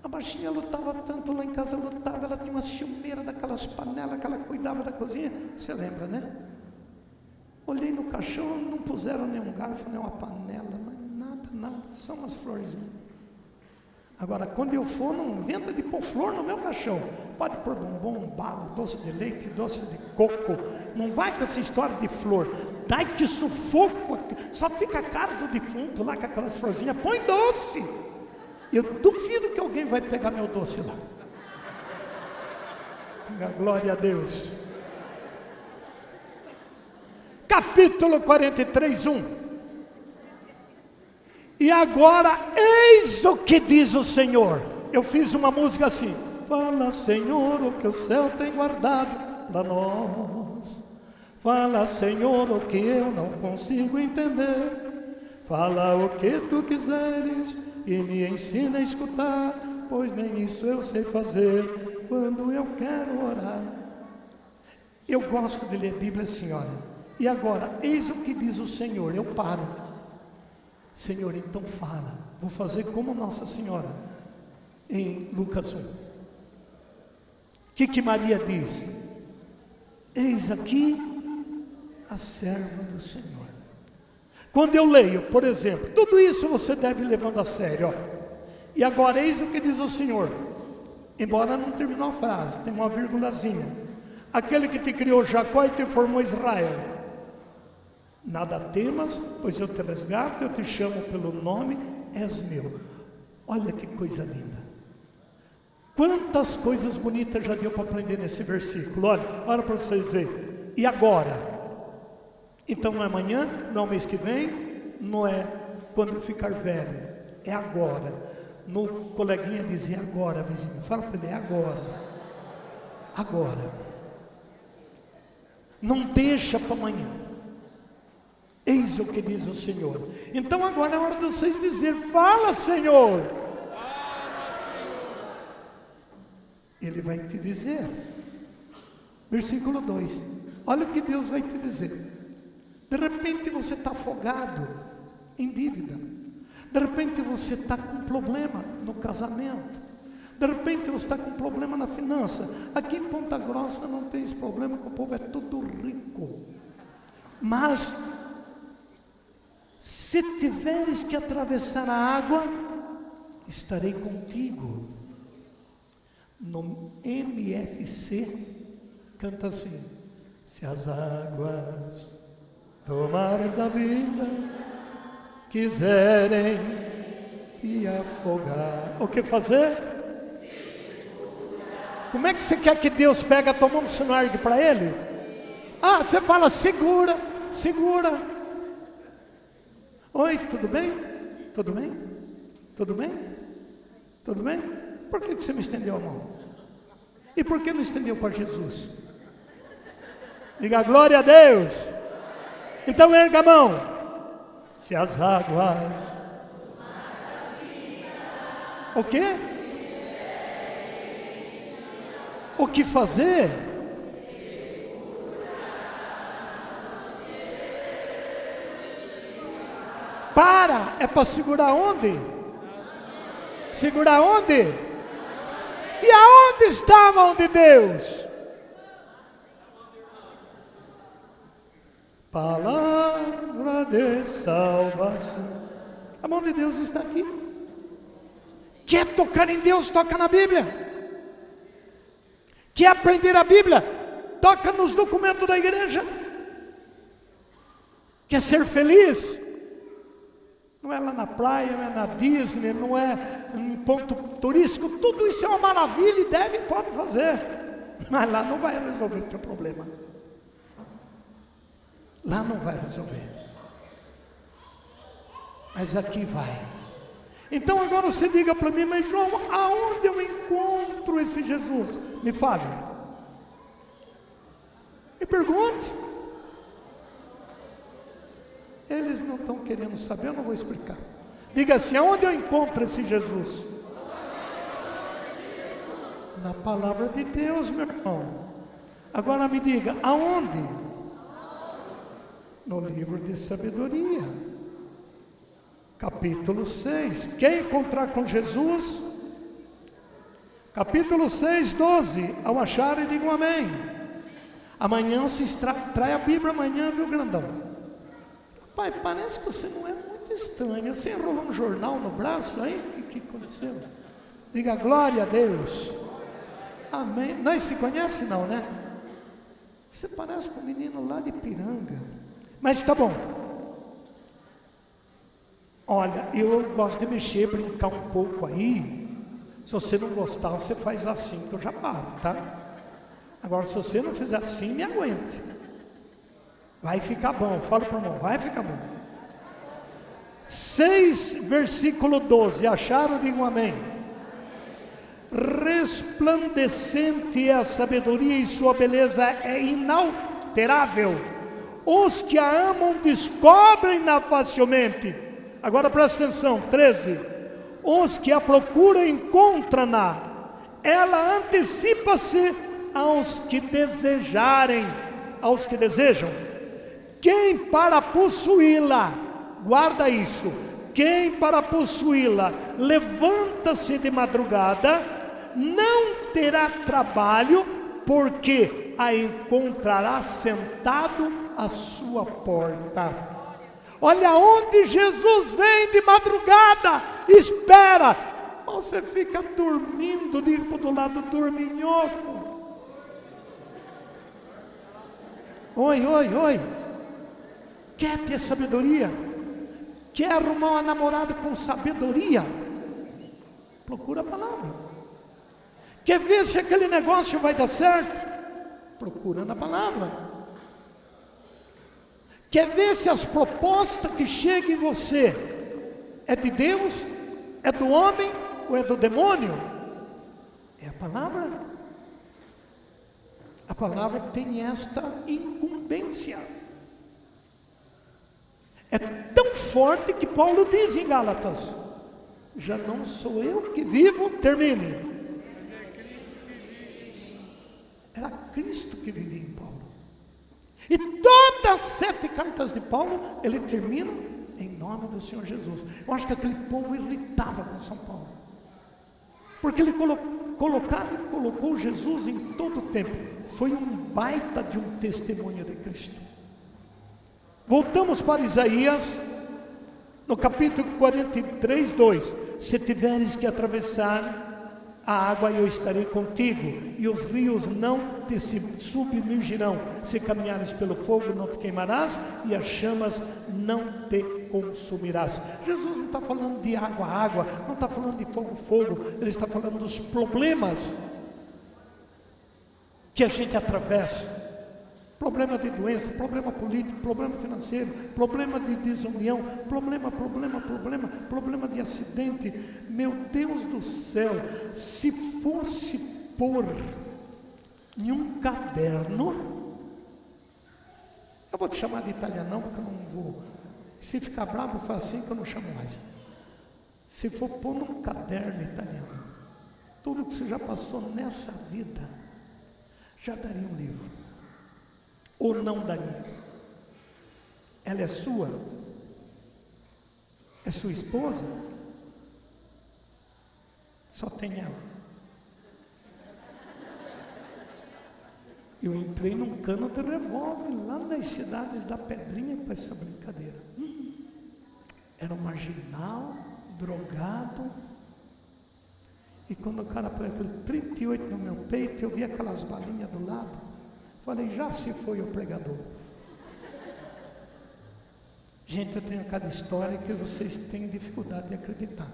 Speaker 1: A baixinha lutava tanto lá em casa, ela tinha uma ciumeira daquelas panelas que ela cuidava da cozinha. Você lembra, né? Olhei no caixão, não puseram nenhum garfo, nem uma panela, mas nada, são umas florzinhas. Agora, quando eu for, não inventa de pôr flor no meu caixão. Pode pôr bombom, bala, doce de leite, doce de coco. Não vai com essa história de flor. Dai que sufoco, só fica a cara do defunto lá com aquelas florzinhas. Põe doce. Eu duvido que alguém vai pegar meu doce lá. Glória a Deus. Capítulo 43, 1. E agora, eis o que diz o Senhor. Eu fiz uma música assim. Fala, Senhor, o que o céu tem guardado para nós. Fala, Senhor, o que eu não consigo entender. Fala o que tu quiseres e me ensina a escutar, pois nem isso eu sei fazer quando eu quero orar. Eu gosto de ler a Bíblia assim, olha. E agora, eis o que diz o Senhor. Eu paro. Senhor, então fala. Vou fazer como Nossa Senhora em Lucas 1. O que Maria diz? Eis aqui a serva do Senhor. Quando eu leio, por exemplo, tudo isso você deve levando a sério, ó. E agora eis o que diz o Senhor. Embora não terminou a frase, tem uma vírgulazinha. Aquele que te criou Jacó e te formou Israel. Nada temas, pois eu te resgato, eu te chamo pelo nome, és meu. Olha que coisa linda. Quantas coisas bonitas já deu para aprender nesse versículo. Olha para vocês verem. E agora? Então não é amanhã, não é o mês que vem, não é quando eu ficar velho, é agora. No coleguinha dizia agora, vizinho, fala para ele, é agora. Agora. Não deixa para amanhã. Eis o que diz o Senhor. Então agora é hora de vocês dizer, fala, Senhor. Ele vai te dizer. Versículo 2. Olha o que Deus vai te dizer. De repente você está afogado em dívida. De repente você está com problema no casamento. De repente você está com problema na finança. Aqui em Ponta Grossa não tem esse problema, porque o povo é tudo rico. Mas se tiveres que atravessar a água, estarei contigo. No MFC canta assim: se as águas do mar da vida quiserem te afogar, o que fazer? Como é que você quer que Deus pega, toma um sinargue para ele? Ah, você fala, segura. Oi, tudo bem? Tudo bem? Tudo bem? Tudo bem? Por que você me estendeu a mão? E por que não estendeu para Jesus? Diga glória a Deus. Então erga a mão. Se as águas O quê? O que fazer? É para segurar onde? Segurar onde? E aonde está a mão de Deus? Palavra de salvação. A mão de Deus está aqui. Quer tocar em Deus? Toca na Bíblia. Quer aprender a Bíblia? Toca nos documentos da igreja. Quer ser feliz? Não é lá na praia, não é na Disney, não é em ponto turístico. Tudo isso é uma maravilha e deve e pode fazer. Mas lá não vai resolver o teu problema. Lá não vai resolver. Mas aqui vai. Então agora você diga para mim, mas João, aonde eu encontro esse Jesus? Me fale. Me pergunte. Eles não estão querendo saber, eu não vou explicar. Diga assim, aonde eu encontro esse Jesus? Na palavra de Deus, meu irmão. Agora me diga, aonde? No livro de sabedoria. Capítulo 6. Quer encontrar com Jesus? Capítulo 6, 12. Ao acharem, digam amém. Amanhã se trai a Bíblia, amanhã, viu, grandão? Pai, parece que você não é muito estranho. Você enrolou um jornal no braço aí? O que aconteceu? Diga glória a Deus. Amém. Nós se conhecem não, né? Você parece com um menino lá de Piranga. Mas tá bom. Olha, eu gosto de mexer, brincar um pouco aí. Se você não gostar, você faz assim que eu já paro, tá? Agora, se você não fizer assim, me aguente. Vai ficar bom, fala para o irmão, vai ficar bom. 6, versículo 12, acharam? Digam amém. Resplandecente é a sabedoria e sua beleza é inalterável. Os que a amam descobrem-na facilmente. Agora presta atenção, 13. Os que a procuram encontram-na. Ela antecipa-se aos que desejarem, aos que desejam. Quem para possuí-la, guarda isso, quem para possuí-la levanta-se de madrugada, não terá trabalho, porque a encontrará sentado à sua porta. Olha onde Jesus vem de madrugada, espera. Você fica dormindo, digo do lado dorminhoco. Oi, oi, oi. Quer ter sabedoria? Quer arrumar uma namorada com sabedoria? Procura a palavra. Quer ver se aquele negócio vai dar certo? Procura na palavra. Quer ver se as propostas que chegam em você é de Deus, é do homem ou é do demônio? É a palavra. A palavra tem esta incumbência. É tão forte que Paulo diz em Gálatas: já não sou eu que vivo, termine. Era Cristo que vivia em Paulo. E todas as 7 cartas de Paulo, ele termina em nome do Senhor Jesus. Eu acho que aquele povo irritava com São Paulo, porque ele colocava e colocou Jesus em todo o tempo. Foi um baita de um testemunho de Cristo. Voltamos para Isaías, no capítulo 43, 2. Se tiveres que atravessar a água, eu estarei contigo, e os rios não te submergirão. Se caminhares pelo fogo, não te queimarás, e as chamas não te consumirás. Jesus não está falando de água, não está falando de fogo, ele está falando dos problemas que a gente atravessa. Problema de doença, problema político, problema financeiro, problema de desunião, problema de acidente. Meu Deus do céu, se fosse pôr em um caderno, eu vou te chamar de italianão, porque eu não vou, se ficar bravo, faz assim que eu não chamo mais. Se for pôr num caderno italiano, tudo que você já passou nessa vida, já daria um livro. Ou não daria? Ela é sua? É sua esposa? Só tem ela. Eu entrei num cano de revólver lá nas cidades da Pedrinha com essa brincadeira. Era um marginal, drogado. E quando o cara pôs aquele 38 no meu peito, eu vi aquelas balinhas do lado. Falei, já se foi o pregador. Gente, eu tenho cada história que vocês têm dificuldade de acreditar.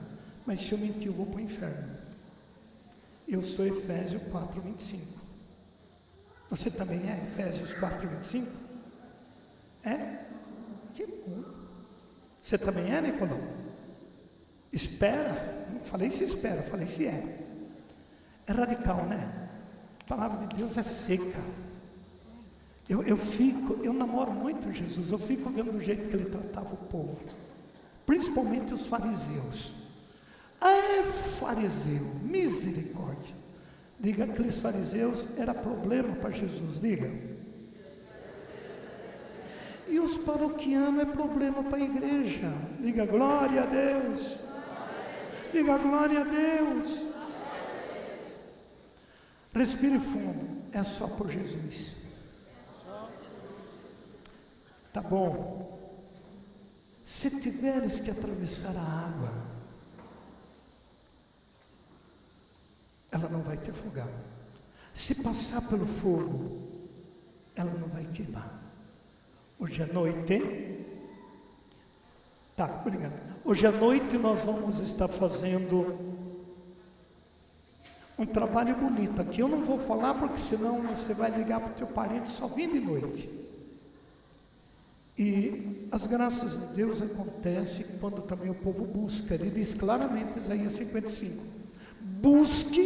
Speaker 1: Mas se eu mentir, eu vou para o inferno. Eu sou Efésios 4:25. Você também é Efésios 4:25? É? Que bom. Você também é, Nicolau? Espera. Não falei se espera, falei se é. É radical, né? A palavra de Deus é seca. Eu namoro muito Jesus, eu fico vendo o jeito que ele tratava o povo. Principalmente os fariseus. Fariseu, misericórdia. Diga, aqueles fariseus era problema para Jesus, diga. E os paroquianos é problema para a igreja. Diga, glória a Deus. Diga, glória a Deus. Respire fundo, é só por Jesus. Tá bom. Se tiveres que atravessar a água, ela não vai te afogar. Se passar pelo fogo, ela não vai queimar. Hoje à noite, obrigado. Hoje à noite nós vamos estar fazendo um trabalho bonito aqui. Eu não vou falar porque senão você vai ligar para o teu parente só vindo de noite. E as graças de Deus acontecem quando também o povo busca. Ele diz claramente, Isaías 55, busque,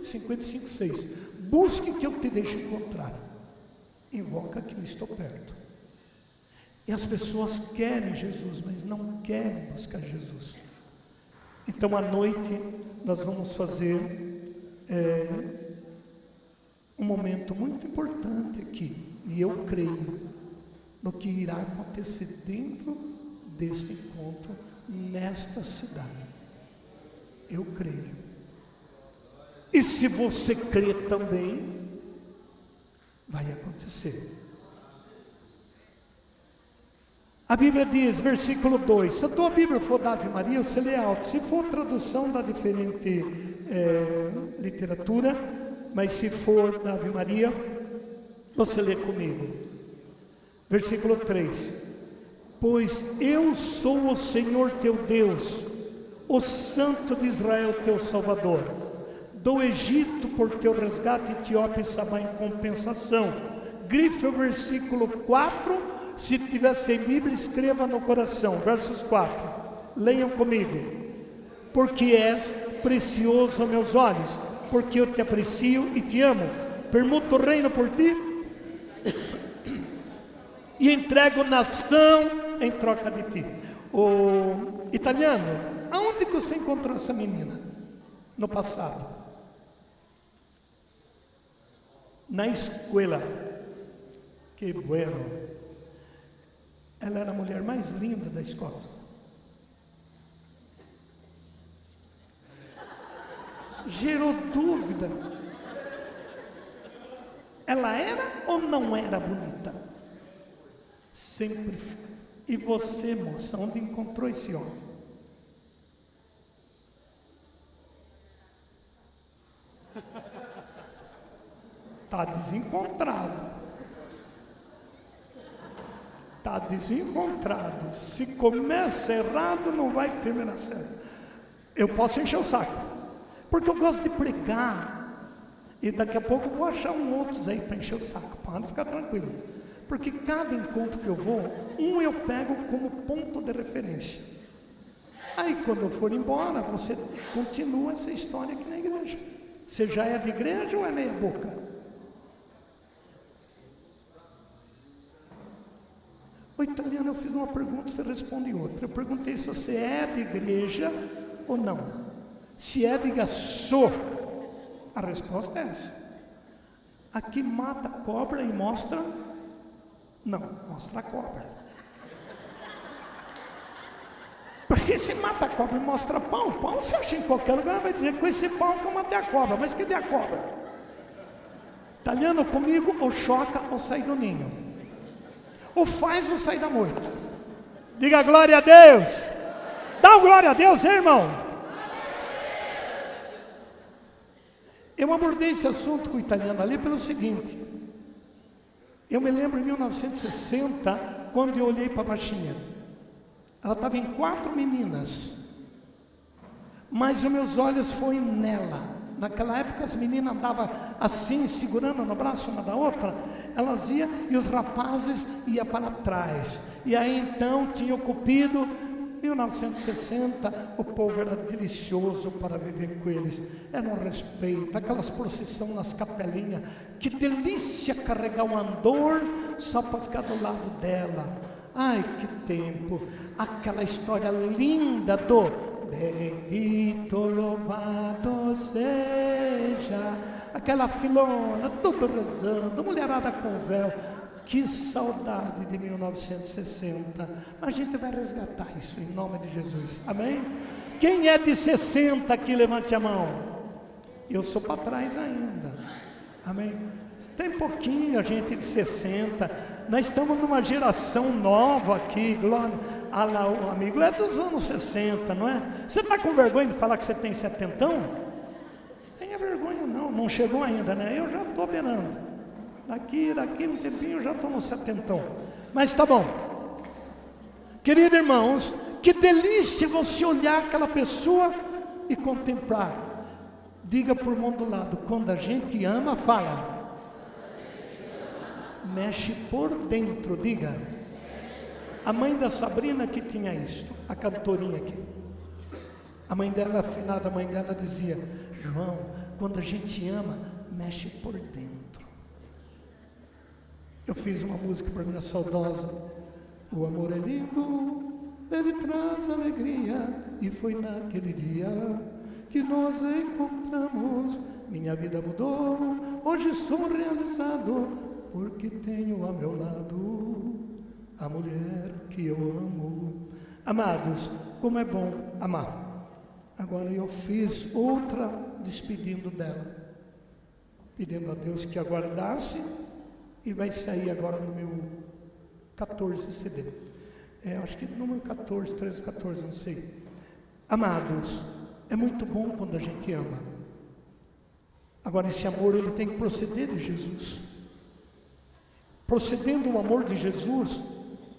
Speaker 1: 55:6, busque que eu te deixe encontrar, invoca que eu estou perto. E as pessoas querem Jesus, mas não querem buscar Jesus. Então à noite nós vamos fazer um momento muito importante aqui, e eu creio no que irá acontecer dentro deste encontro, nesta cidade. Eu creio. E se você crê também, vai acontecer. A Bíblia diz, versículo 2, se a tua Bíblia for da Ave Maria, você lê alto. Se for tradução da diferente literatura, mas se for da Ave Maria, você lê comigo. Versículo 3, pois eu sou o Senhor teu Deus, o Santo de Israel teu Salvador. Do Egito por teu resgate, Etiópia e Sabá em compensação. Grife o versículo 4, se tiver sem Bíblia, escreva no coração. Versos 4, leiam comigo. Porque és precioso aos meus olhos, porque eu te aprecio e te amo. Permuto o reino por ti e entrego nação em troca de ti. O italiano, aonde que você encontrou essa menina? No passado? Na escola. Que bueno. Ela era a mulher mais linda da escola. Gerou dúvida. Ela era ou não era bonita? Sempre foi. E você, moça, onde encontrou esse homem? Está desencontrado. Está desencontrado. Se começa errado, não vai terminar certo. Eu posso encher o saco, porque eu gosto de pregar. E daqui a pouco eu vou achar outros aí para encher o saco. Pode ficar tranquilo. Porque cada encontro que eu vou, eu pego como ponto de referência. Aí quando eu for embora, você continua essa história aqui na igreja. Você já é de igreja ou é meia boca? O italiano, eu fiz uma pergunta, você responde outra. Eu perguntei se você é de igreja ou não? Se é, diga sou. A resposta é essa. Aqui mata a cobra e mostra... Não, mostra a cobra. Porque se mata a cobra e mostra pau, pau você acha em qualquer lugar, vai dizer, com esse pau que eu matei a cobra. Mas cadê a cobra? Italiano comigo, ou choca ou sai do ninho. Ou faz ou sai da moita. Diga glória a Deus. Dá um glória a Deus, hein, irmão? Eu abordei esse assunto com o italiano ali pelo seguinte. Eu me lembro em 1960, quando eu olhei para a baixinha. Ela estava em 4 meninas. Mas os meus olhos foram nela. Naquela época as meninas andavam assim, segurando no braço uma da outra. Elas iam e os rapazes iam para trás. E aí então tinha o Cupido. 1960, o povo era delicioso para viver com eles. Era um respeito, aquelas procissões nas capelinhas. Que delícia carregar o andor só para ficar do lado dela. Ai, que tempo. Aquela história linda do bendito, louvado seja. Aquela filona, tudo rezando, mulherada com véu. Que saudade de 1960. Mas a gente vai resgatar isso em nome de Jesus. Amém? Quem é de 60 aqui, levante a mão. Eu sou para trás ainda. Amém? Tem pouquinho a gente de 60. Nós estamos numa geração nova aqui. Glória. Ah lá, o amigo é dos anos 60, não é? Você está com vergonha de falar que você tem 70? Tenha vergonha não. Não chegou ainda, né? Eu já estou beirando. Daqui um tempinho eu já estou no 70. Mas tá bom. Queridos irmãos, que delícia você olhar aquela pessoa e contemplar. Diga por mão do lado, quando a gente ama, fala. Mexe por dentro, diga. A mãe da Sabrina que tinha isso, a cantorinha aqui. A mãe dela, afinada, a mãe dela dizia, João, quando a gente ama, mexe por dentro. Eu fiz uma música para minha saudosa. O amor é lindo, ele traz alegria. E foi naquele dia que nós encontramos. Minha vida mudou, hoje sou realizado, porque tenho ao meu lado a mulher que eu amo. Amados, como é bom amar. Agora eu fiz outra despedindo dela, pedindo a Deus que aguardasse. E vai sair agora no meu 14 CD. Acho que número 14, 13, 14, não sei. Amados, é muito bom quando a gente ama. Agora esse amor ele tem que proceder de Jesus. Procedendo o amor de Jesus,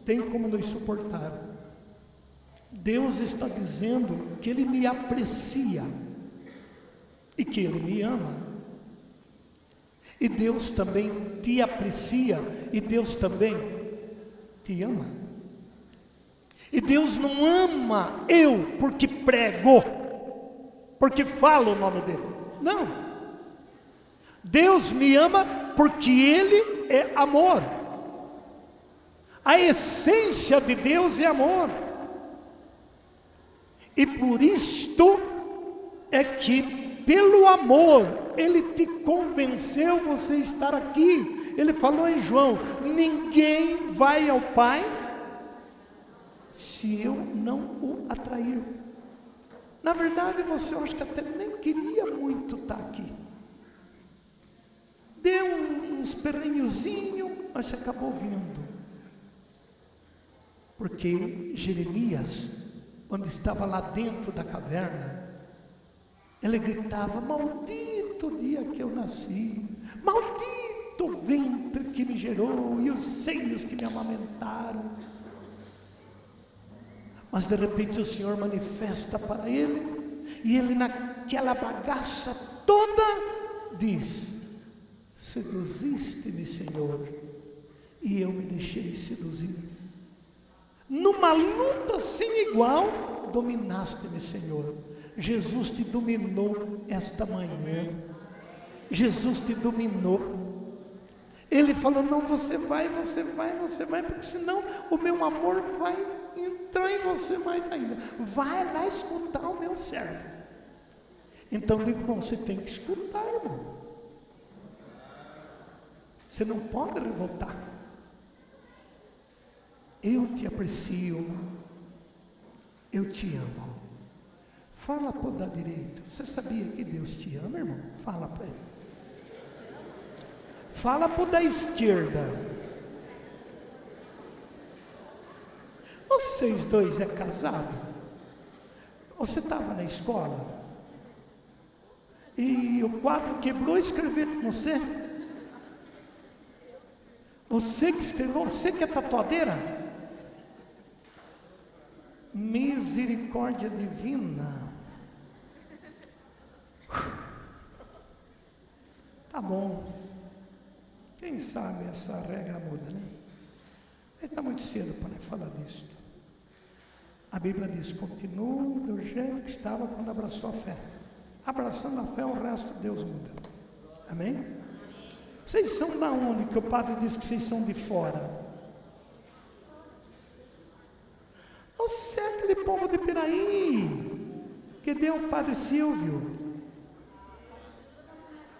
Speaker 1: tem como nos suportar. Deus está dizendo que Ele me aprecia e que Ele me ama. E Deus também te aprecia, e Deus também te ama. E Deus não ama eu porque prego, porque falo o nome dele. Não. Deus me ama porque Ele é amor. A essência de Deus é amor. E por isto é que pelo amor, Ele te convenceu você estar aqui. Ele falou em João, ninguém vai ao Pai se eu não o atrair. Na verdade, você acha que até nem queria muito estar aqui. Deu uns perrenhozinhos, mas você acabou vindo. Porque Jeremias, quando estava lá dentro da caverna, ele gritava, maldito o dia que eu nasci, maldito o ventre que me gerou e os seios que me amamentaram. Mas de repente o Senhor manifesta para ele, e ele naquela bagaça toda diz, seduziste-me, Senhor, e eu me deixei seduzir. Numa luta sem igual, dominaste-me, Senhor. Jesus te dominou esta manhã. Jesus te dominou. Ele falou, não, você vai, porque senão o meu amor vai entrar em você mais ainda. Vai lá escutar o meu servo. Então, digo, bom, você tem que escutar, irmão. Você não pode revoltar. Eu te aprecio. Eu te amo. Fala para o da direita. Você sabia que Deus te ama, irmão? Fala para ele. Fala para o da esquerda. Vocês dois é casado? Você estava na escola? E o quadro quebrou e escreveu você? Você que escreveu? Você que é tatuadeira? Misericórdia divina. Tá bom. Quem sabe essa regra muda, né? Mas está muito cedo para falar disso. A Bíblia diz: continue do jeito que estava quando abraçou a fé. Abraçando a fé, o resto Deus muda. Amém? Vocês são da onde que o padre diz que vocês são de fora? Você é aquele povo de Piraí que deu o padre Silvio.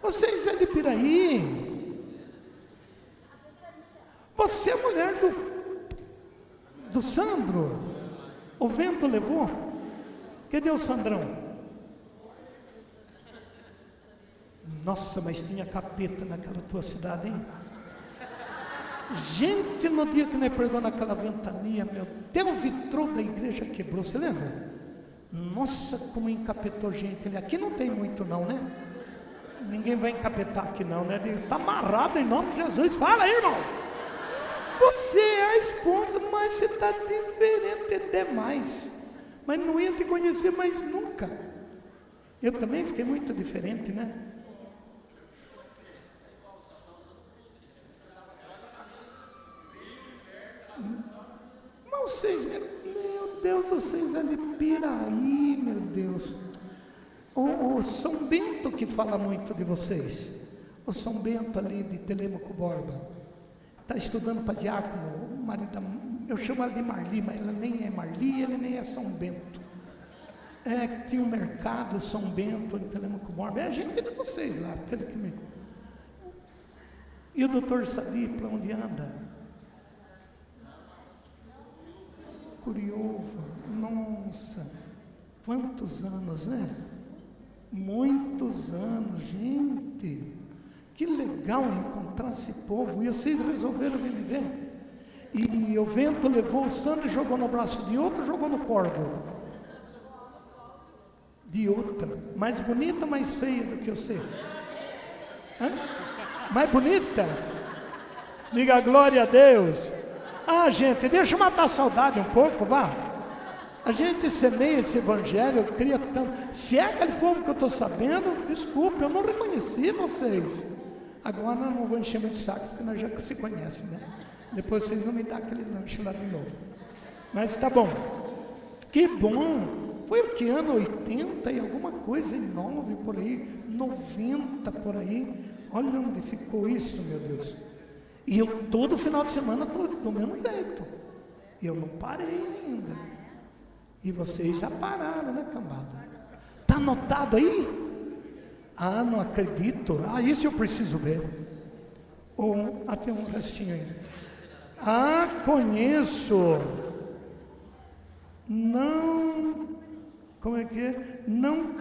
Speaker 1: Vocês é de Piraí. Você é mulher do Sandro. O vento levou. Cadê o Sandrão? Nossa, mas tinha capeta naquela tua cidade, hein? Gente, no dia que nós pregou naquela ventania, meu Deus, o vitrô da igreja quebrou, você lembra? Nossa, como encapetou gente ali. Aqui não tem muito não, né? Ninguém vai encapetar aqui não, né? Está amarrado em nome de Jesus. Fala aí, irmão. Você é a esposa, mas você está diferente demais. Mas não ia te conhecer mais nunca. Eu também fiquei muito diferente, né? Mas vocês, meu Deus, vocês é de Piraí, meu Deus. O São Bento que fala muito de vocês. O São Bento ali de Telêmaco Borba. Está estudando para diácono. O marido da, eu chamo ela de Marli, mas ela nem é Marli, ele nem é São Bento. Tinha um mercado São Bento em Telêmaco Borba. É a gente de vocês lá. Aquele que me... E o doutor Sadi, para onde anda? Curioso. Nossa, quantos anos, né? Muitos anos, gente. Que legal encontrar esse povo. E vocês resolveram vir me ver. E o vento levou o Sandro e jogou no braço de outro, jogou no corvo. De outra. Mais bonita ou mais feia do que você? Hã? Mais bonita? Diga glória a Deus. Ah, gente, deixa eu matar a saudade um pouco, vá. A gente semeia esse evangelho, eu cria tanto. Se é aquele povo que eu estou sabendo, desculpe, eu não reconheci vocês. Agora eu não vou encher muito saco, porque nós já se conhecem, né? Depois vocês vão me dar aquele lanche lá de novo. Mas tá bom. Que bom. Foi o que? Ano 80 e alguma coisa, 9 por aí, 90 por aí. Olha onde ficou isso, meu Deus. E eu todo final de semana estou do mesmo jeito. E eu não parei ainda. E vocês já pararam, né, cambada? Está anotado aí? Ah, não acredito. Ah, isso eu preciso ver. Ou até um restinho aí. Ah, conheço. Não, como é que é? Não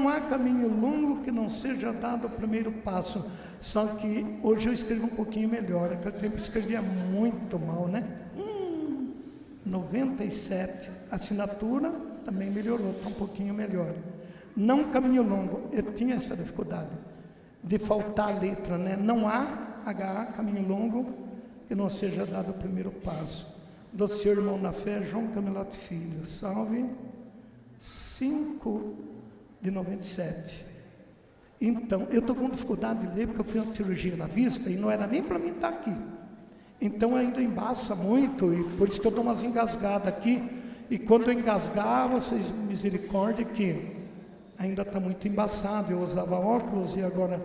Speaker 1: há caminho longo que não seja dado o primeiro passo. Só que hoje eu escrevo um pouquinho melhor. Naquele tempo eu escrevia muito mal, né? 97. Assinatura também melhorou, está um pouquinho melhor. Não caminho longo. Eu tinha essa dificuldade de faltar a letra, né? Não há, HA, caminho longo, que não seja dado o primeiro passo. Do seu irmão na fé, João Camilote Filho. Salve. 5 de 97. Então, eu estou com dificuldade de ler, porque eu fiz uma cirurgia na vista e não era nem para mim estar aqui. Então, ainda embaça muito, e por isso que eu dou umas engasgadas aqui. E quando eu engasgar, vocês, misericórdia, que ainda está muito embaçado. Eu usava óculos e agora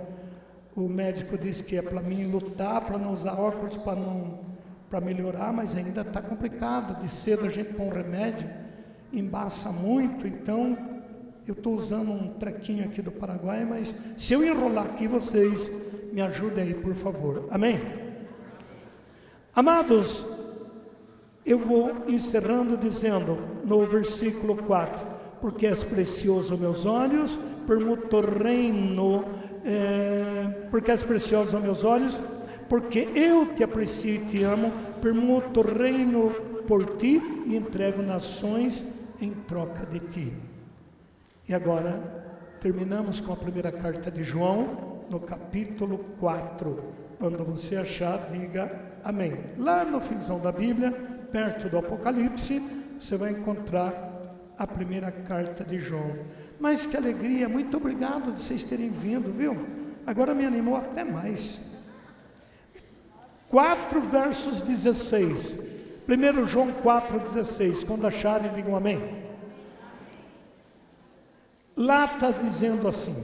Speaker 1: o médico disse que é para mim lutar, para não usar óculos, para não para melhorar, mas ainda está complicado. De cedo a gente põe um remédio, embaça muito, então eu estou usando um trequinho aqui do Paraguai, mas se eu enrolar aqui, vocês me ajudem aí, por favor. Amém? Amados, eu vou encerrando dizendo no versículo 4: porque és precioso aos meus olhos, permuto reino, porque és precioso aos meus olhos, porque eu te aprecio e te amo, permuto reino por ti e entrego nações em troca de ti. E agora terminamos com a primeira carta de João, no capítulo 4. Quando você achar, diga amém. Lá no finzão da Bíblia, perto do Apocalipse, você vai encontrar a primeira carta de João. Mas que alegria, muito obrigado de vocês terem vindo, viu? Agora me animou até mais. 4 versos 16. 1 João 4,16. Quando acharem, digam amém. Lá está dizendo assim: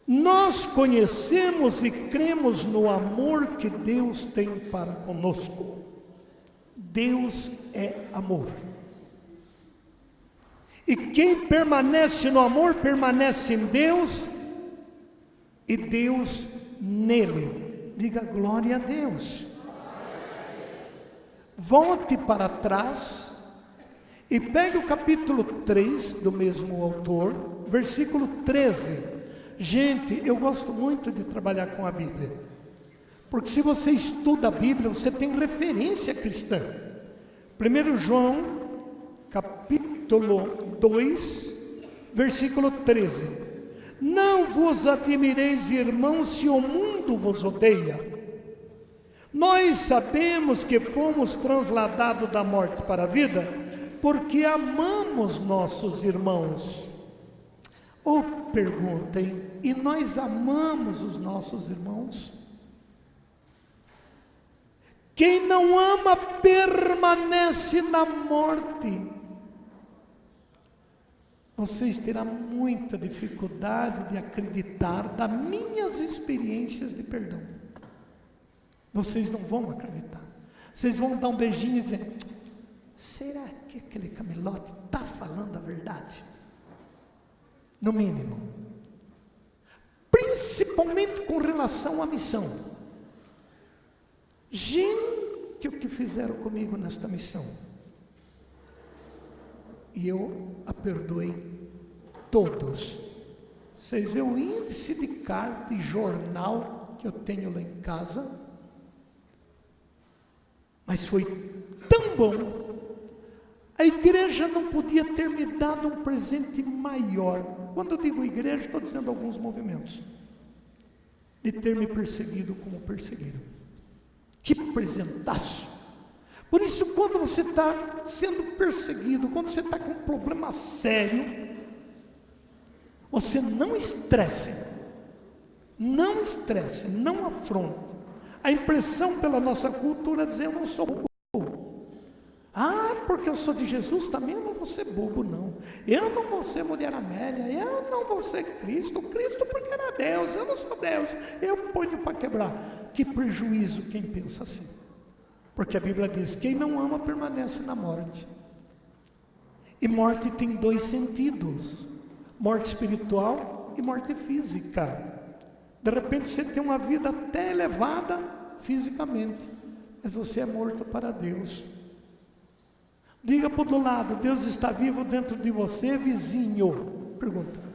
Speaker 1: nós conhecemos e cremos no amor que Deus tem para conosco. Deus é amor. E quem permanece no amor, permanece em Deus, e Deus nele. Diga glória a Deus. Volte para trás e pegue o capítulo 3 do mesmo autor, versículo 13. Gente, eu gosto muito de trabalhar com a Bíblia, porque se você estuda a Bíblia, você tem referência cristã. 1 João, capítulo 2, versículo 13. Não vos admireis, irmãos, se o mundo vos odeia. Nós sabemos que fomos transladados da morte para a vida, porque amamos nossos irmãos. Ou perguntem, e nós amamos os nossos irmãos? Quem não ama permanece na morte. Vocês terão muita dificuldade de acreditar das minhas experiências de perdão. Vocês não vão acreditar. Vocês vão dar um beijinho e dizer: será que aquele camelote está falando a verdade? No mínimo. Principalmente com relação à missão. Gente, o que fizeram comigo nesta missão? E eu a perdoei todos. Vocês vêem o índice de carta e jornal que eu tenho lá em casa? Mas foi tão bom. A igreja não podia ter me dado um presente maior. Quando eu digo igreja, estou dizendo alguns movimentos. De ter me perseguido como perseguiram. Que presentaço! Por isso, quando você está sendo perseguido, quando você está com um problema sério, você não estresse, não afronte. A impressão pela nossa cultura é dizer: eu não sou bobo. Ah, porque eu sou de Jesus também eu não vou ser bobo, não. Eu não vou ser mulher Amélia, eu não vou ser Cristo porque era Deus, eu não sou Deus, eu ponho para quebrar. Que prejuízo quem pensa assim. Porque a Bíblia diz: quem não ama permanece na morte. E morte tem 2 sentidos: morte espiritual e morte física. De repente você tem uma vida até elevada fisicamente, mas você é morto para Deus. Diga para o do lado: Deus está vivo dentro de você, vizinho? Pergunta.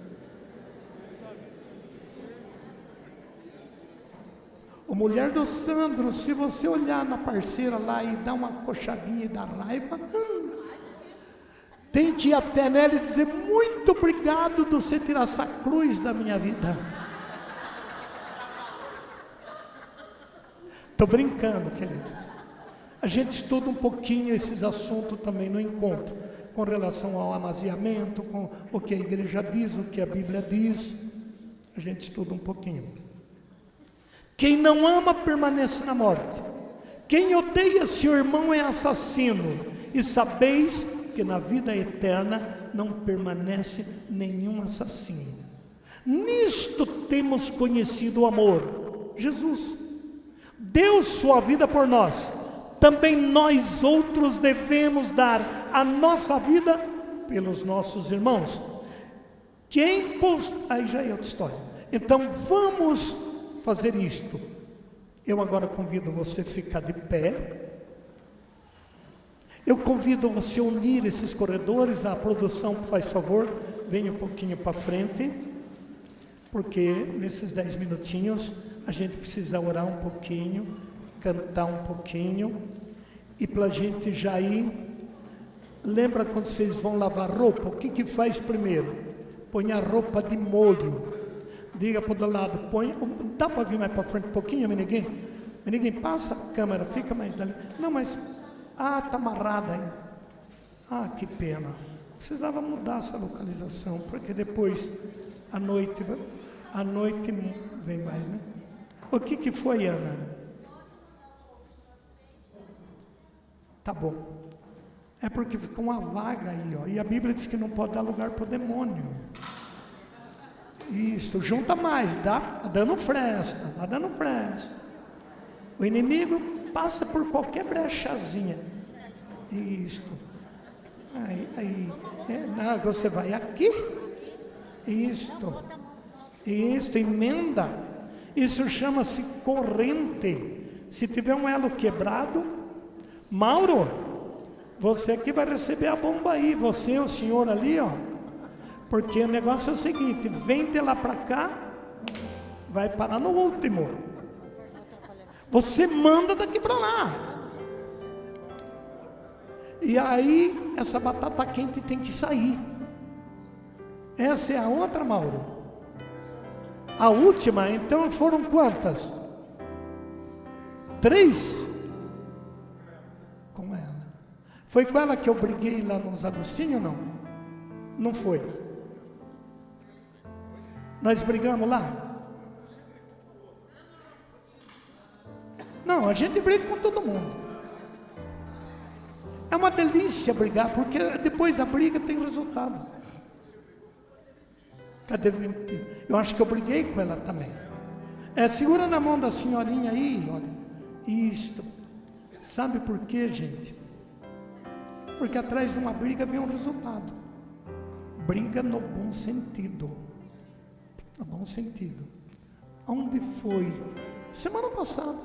Speaker 1: O mulher do Sandro, se você olhar na parceira lá e dar uma coxadinha e dar raiva, tem que ir até nela e dizer: muito obrigado de você tirar essa cruz da minha vida. Estou brincando, querido. A gente estuda um pouquinho esses assuntos também no encontro, com relação ao amaziamento, com o que a igreja diz, o que a Bíblia diz. A gente estuda um pouquinho. Quem não ama permanece na morte. Quem odeia seu irmão é assassino. E sabeis que na vida eterna não permanece nenhum assassino. Nisto temos conhecido o amor. Jesus deu sua vida por nós, também nós outros devemos dar a nossa vida pelos nossos irmãos. Aí já é outra história. Então vamos fazer isto. Eu agora convido você a ficar de pé. Eu convido você a unir esses corredores. A produção, faz favor, venha um pouquinho para frente, porque nesses 10 minutinhos a gente precisa orar um pouquinho, cantar um pouquinho, e para a gente já ir. Lembra quando vocês vão lavar roupa? O que faz primeiro? Põe a roupa de molho. Diga para o do lado, dá para vir mais para frente um pouquinho, Meniguinho? Meniguinho, passa a câmera, fica mais dali. Não, mas, está amarrada aí. Que pena. Precisava mudar essa localização, porque depois, à noite vem mais, né? O que foi, Ana? Tá bom. É porque fica uma vaga aí, ó. E a Bíblia diz que não pode dar lugar para o demônio. Isso, junta mais, tá dando fresta. O inimigo passa por qualquer brechazinha. Isso. Aí, você vai aqui. Isso, emenda. Isso chama-se corrente. Se tiver um elo quebrado, Mauro, você aqui vai receber a bomba aí. Você, o senhor ali, ó. Porque o negócio é o seguinte: vem de lá para cá, vai parar no último. Você manda daqui para lá. E aí, essa batata quente tem que sair. Essa é a outra, Mauro. A última, então foram quantas? 3? Com ela. Foi com ela que eu briguei lá nos Agostinhos, não? Não foi. Nós brigamos lá? Não, a gente briga com todo mundo. É uma delícia brigar, porque depois da briga tem resultado. Cadê? Eu acho que eu briguei com ela também. Segura na mão da senhorinha aí, olha. Isto. Sabe por quê, gente? Porque atrás de uma briga vem um resultado. Briga no bom sentido. No bom sentido. Onde foi? Semana passada,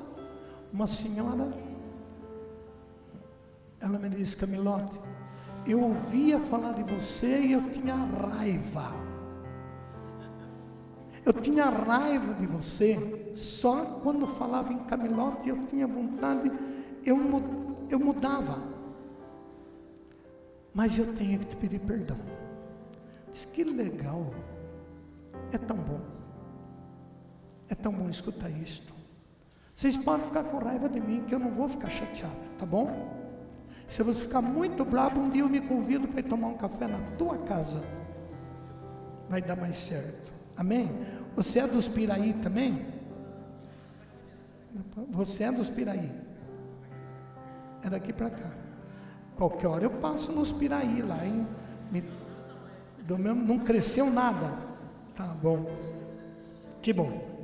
Speaker 1: uma senhora, ela me disse: Camilote, eu ouvia falar de você e eu tinha raiva. Eu tinha raiva de você. Só quando falava em Camilote eu tinha vontade, eu mudava. Mas eu tenho que te pedir perdão. Diz: que legal. É tão bom. É tão bom escutar isto. Vocês podem ficar com raiva de mim, que eu não vou ficar chateado, tá bom? Se você ficar muito bravo, um dia eu me convido para ir tomar um café na tua casa. Vai dar mais certo. Amém? Você é dos Piraí também? Você é dos Piraí? É daqui para cá. Qualquer hora eu passo nos Piraí lá, hein? Não cresceu nada. Tá bom. Que bom.